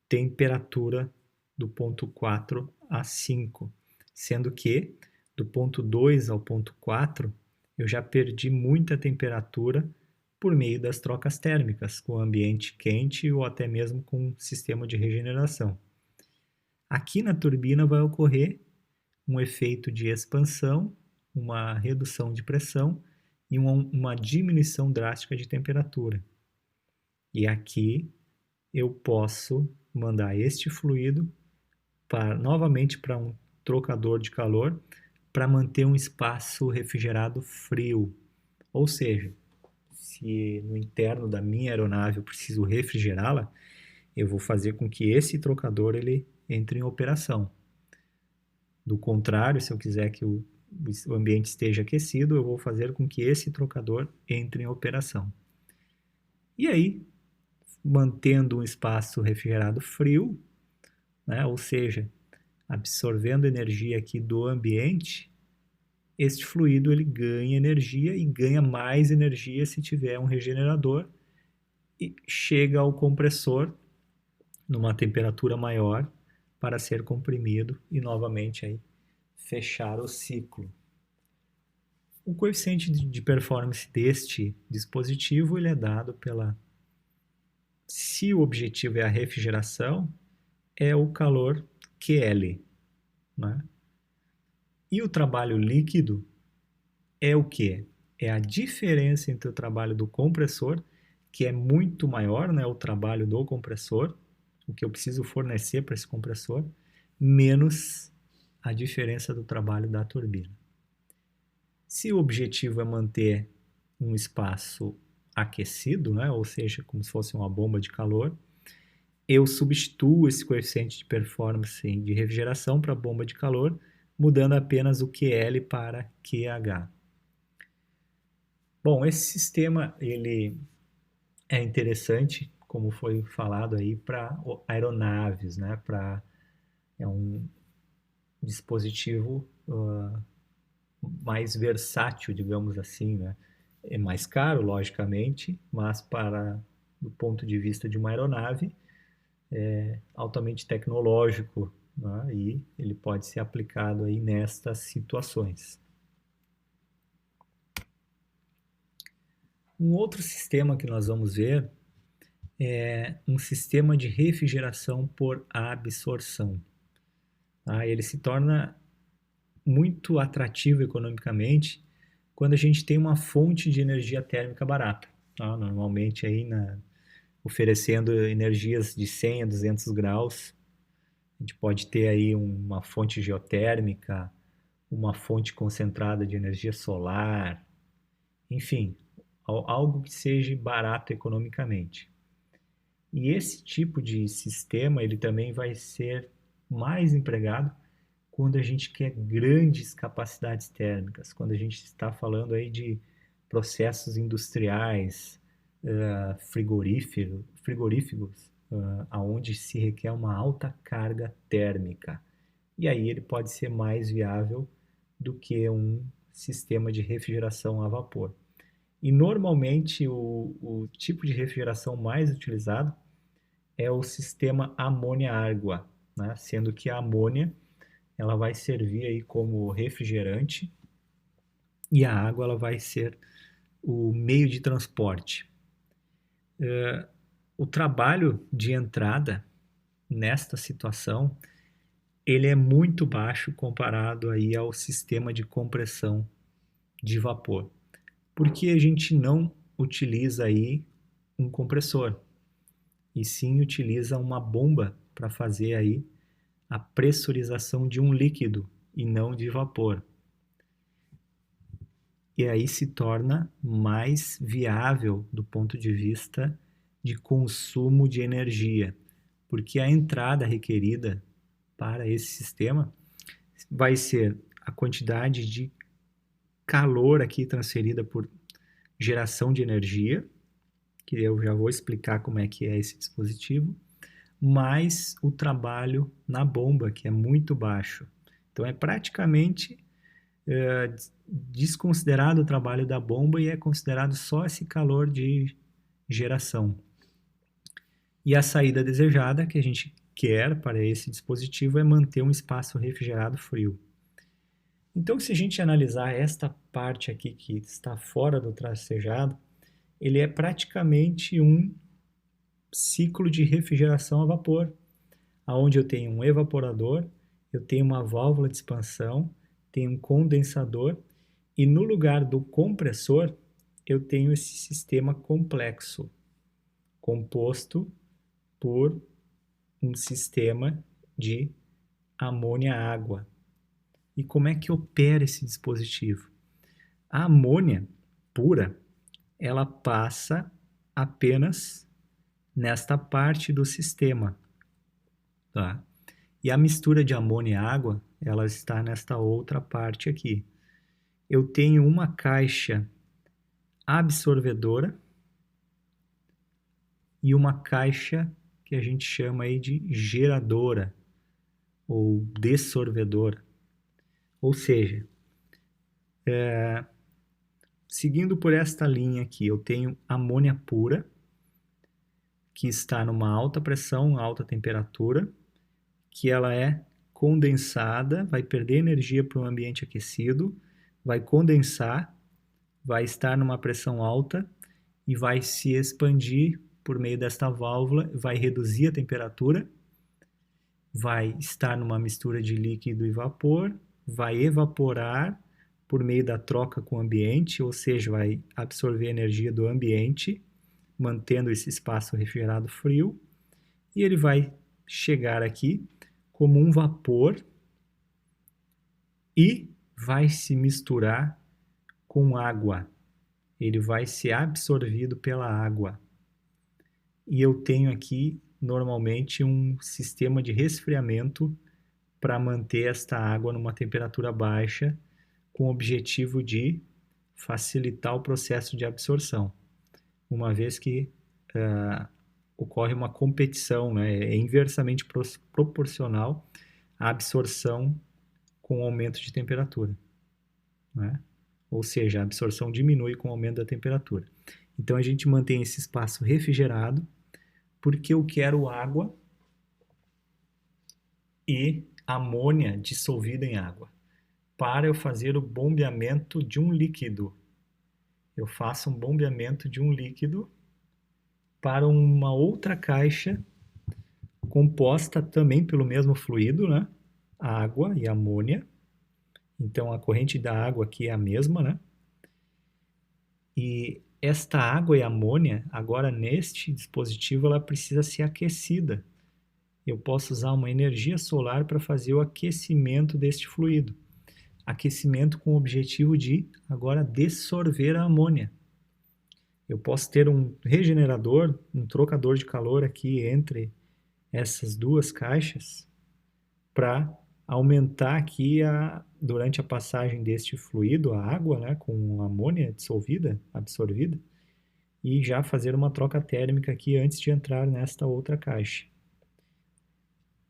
temperatura do ponto 4 a 5, sendo que do ponto 2 ao ponto 4 eu já perdi muita temperatura por meio das trocas térmicas, com ambiente quente ou até mesmo com sistema de regeneração. Aqui na turbina vai ocorrer um efeito de expansão, uma redução de pressão e uma diminuição drástica de temperatura. E aqui eu posso mandar este fluido novamente para um trocador de calor para manter um espaço refrigerado frio. Ou seja, se no interno da minha aeronave eu preciso refrigerá-la, eu vou fazer com que esse trocador ele entre em operação. Do contrário, se eu quiser que o ambiente esteja aquecido, eu vou fazer com que esse trocador entre em operação. E aí, mantendo um espaço refrigerado frio, né, ou seja, absorvendo energia aqui do ambiente, este fluido ele ganha energia e ganha mais energia se tiver um regenerador e chega ao compressor numa temperatura maior para ser comprimido e novamente aí fechar o ciclo. O coeficiente de performance deste dispositivo ele é dado se o objetivo é a refrigeração, é o calor QL, né? E o trabalho líquido é o que? É a diferença entre o trabalho do compressor, que é muito maior, né, o trabalho do compressor, o que eu preciso fornecer para esse compressor, menos a diferença do trabalho da turbina. Se o objetivo é manter um espaço aquecido, né, ou seja, como se fosse uma bomba de calor, eu substituo esse coeficiente de performance de refrigeração para bomba de calor, mudando apenas o QL para QH. Bom, esse sistema ele é interessante, como foi falado aí, para aeronaves, né? É um dispositivo mais versátil, digamos assim, né? É mais caro, logicamente, mas do ponto de vista de uma aeronave, é altamente tecnológico, né? E ele pode ser aplicado aí nestas situações. Um outro sistema que nós vamos ver é um sistema de refrigeração por absorção. Tá? Ele se torna muito atrativo economicamente quando a gente tem uma fonte de energia térmica barata. Tá? Normalmente aí oferecendo energias de 100 a 200 graus. A gente pode ter aí uma fonte geotérmica, uma fonte concentrada de energia solar, enfim, algo que seja barato economicamente. E esse tipo de sistema ele também vai ser mais empregado quando a gente quer grandes capacidades térmicas, quando a gente está falando aí de processos industriais, frigoríficos, aonde se requer uma alta carga térmica. E aí ele pode ser mais viável do que um sistema de refrigeração a vapor. E normalmente o tipo de refrigeração mais utilizado é o sistema amônia-água, né? Sendo que a amônia ela vai servir aí como refrigerante e a água ela vai ser o meio de transporte. O trabalho de entrada nesta situação ele é muito baixo comparado aí ao sistema de compressão de vapor, porque a gente não utiliza aí um compressor e sim utiliza uma bomba para fazer aí a pressurização de um líquido e não de vapor. E aí se torna mais viável do ponto de vista de consumo de energia, porque a entrada requerida para esse sistema vai ser a quantidade de calor aqui transferida por geração de energia, que eu já vou explicar como é que é esse dispositivo, mais o trabalho na bomba, que é muito baixo. Então é praticamente desconsiderado o trabalho da bomba e é considerado só esse calor de geração. E a saída desejada que a gente quer para esse dispositivo é manter um espaço refrigerado frio. Então, se a gente analisar esta parte aqui que está fora do tracejado, ele é praticamente um ciclo de refrigeração a vapor, onde eu tenho um evaporador, eu tenho uma válvula de expansão, tenho um condensador e no lugar do compressor eu tenho esse sistema complexo, composto por um sistema de amônia-água. E como é que opera esse dispositivo? A amônia pura, ela passa apenas nesta parte do sistema, tá? E a mistura de amônia e água, ela está nesta outra parte aqui. Eu tenho uma caixa absorvedora e uma caixa que a gente chama aí de geradora ou dessorvedora. Ou seja, seguindo por esta linha aqui, eu tenho amônia pura, que está numa alta pressão, alta temperatura, que ela é condensada, vai perder energia para um ambiente aquecido, vai condensar, vai estar numa pressão alta e vai se expandir por meio desta válvula, vai reduzir a temperatura, vai estar numa mistura de líquido e vapor, vai evaporar por meio da troca com o ambiente, ou seja, vai absorver energia do ambiente, mantendo esse espaço refrigerado frio, e ele vai chegar aqui como um vapor e vai se misturar com água. Ele vai ser absorvido pela água. E eu tenho aqui normalmente um sistema de resfriamento para manter esta água numa temperatura baixa, com o objetivo de facilitar o processo de absorção, uma vez que ocorre uma competição, né? É inversamente proporcional à absorção com o aumento de temperatura, né? Ou seja, a absorção diminui com o aumento da temperatura. Então a gente mantém esse espaço refrigerado porque eu quero água e amônia dissolvida em água. Para eu fazer o bombeamento de um líquido, eu faço um bombeamento de um líquido para uma outra caixa composta também pelo mesmo fluido, né? Água e amônia. Então a corrente da água aqui é a mesma, né? E esta água e amônia, agora neste dispositivo, ela precisa ser aquecida. Eu posso usar uma energia solar para fazer o aquecimento deste fluido. Aquecimento com o objetivo de agora dissolver a amônia. Eu posso ter um regenerador, um trocador de calor aqui entre essas duas caixas para aumentar aqui durante a passagem deste fluido, a água, né, com amônia dissolvida, absorvida, e já fazer uma troca térmica aqui antes de entrar nesta outra caixa.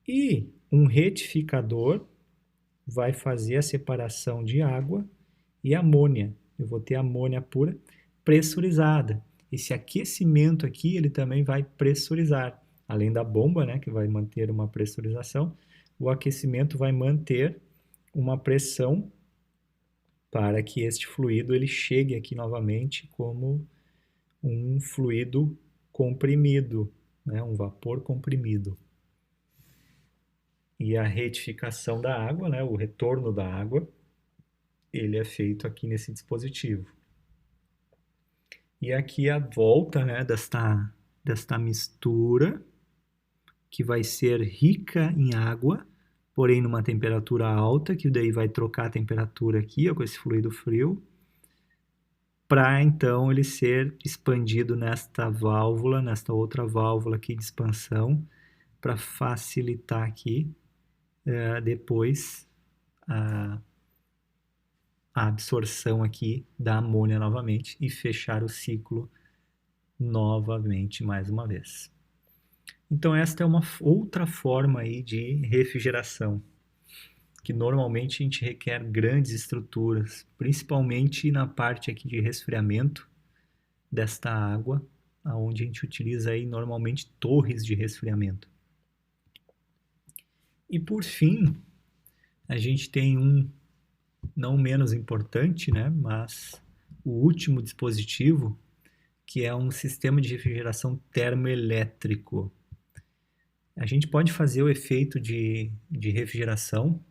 E um retificador vai fazer a separação de água e amônia. Eu vou ter amônia pura pressurizada. Esse aquecimento aqui, ele também vai pressurizar. Além da bomba, né, que vai manter uma pressurização, o aquecimento vai manter uma pressão para que este fluido ele chegue aqui novamente como um fluido comprimido, né, um vapor comprimido. E a retificação da água, né, o retorno da água, ele é feito aqui nesse dispositivo. E aqui a volta, né, desta mistura, que vai ser rica em água, porém numa temperatura alta, que daí vai trocar a temperatura aqui, ó, com esse fluido frio, para então ele ser expandido nesta válvula, nesta outra válvula aqui de expansão, para facilitar aqui depois a absorção aqui da amônia novamente e fechar o ciclo novamente mais uma vez. Então esta é uma outra forma aí de refrigeração, que normalmente a gente requer grandes estruturas, principalmente na parte aqui de resfriamento desta água, onde a gente utiliza aí normalmente torres de resfriamento. E por fim, a gente tem um não menos importante, né, mas o último dispositivo, que é um sistema de refrigeração termoelétrico. A gente pode fazer o efeito de refrigeração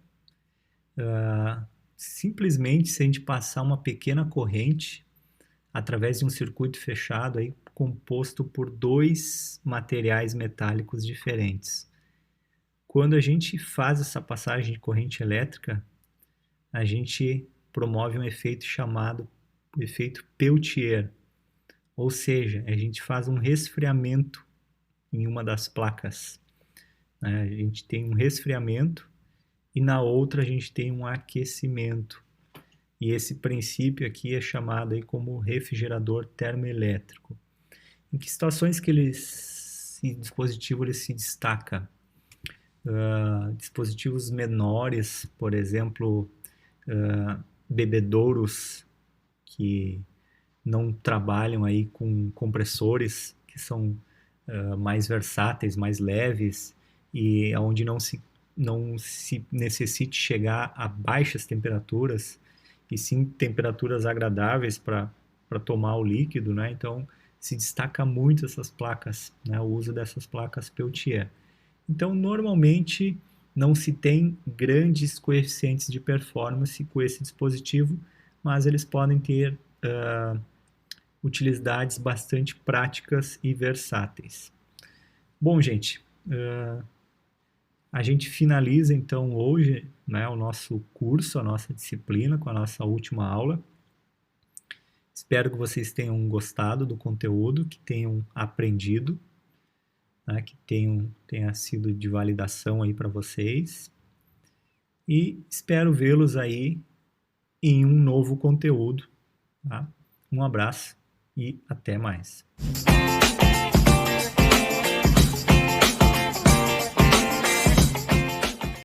simplesmente se a gente passar uma pequena corrente através de um circuito fechado aí, composto por dois materiais metálicos diferentes. Quando a gente faz essa passagem de corrente elétrica, a gente promove um efeito chamado efeito Peltier, ou seja, a gente faz um resfriamento em uma das placas. A gente tem um resfriamento e na outra a gente tem um aquecimento. E esse princípio aqui é chamado aí como refrigerador termoelétrico. Em que situações que esse dispositivo ele se destaca? Dispositivos menores, por exemplo, bebedouros que não trabalham aí com compressores que são mais versáteis, mais leves e onde não se necessite chegar a baixas temperaturas e sim temperaturas agradáveis para tomar o líquido, né? Então se destaca muito essas placas, né? O uso dessas placas Peltier. Então normalmente não se tem grandes coeficientes de performance com esse dispositivo, mas eles podem ter utilidades bastante práticas e versáteis. Bom, gente, a gente finaliza então hoje, né, o nosso curso, a nossa disciplina com a nossa última aula. Espero que vocês tenham gostado do conteúdo, que tenham aprendido. né, que tenha sido de validação aí para vocês. E espero vê-los aí em um novo conteúdo. Tá? Um abraço e até mais.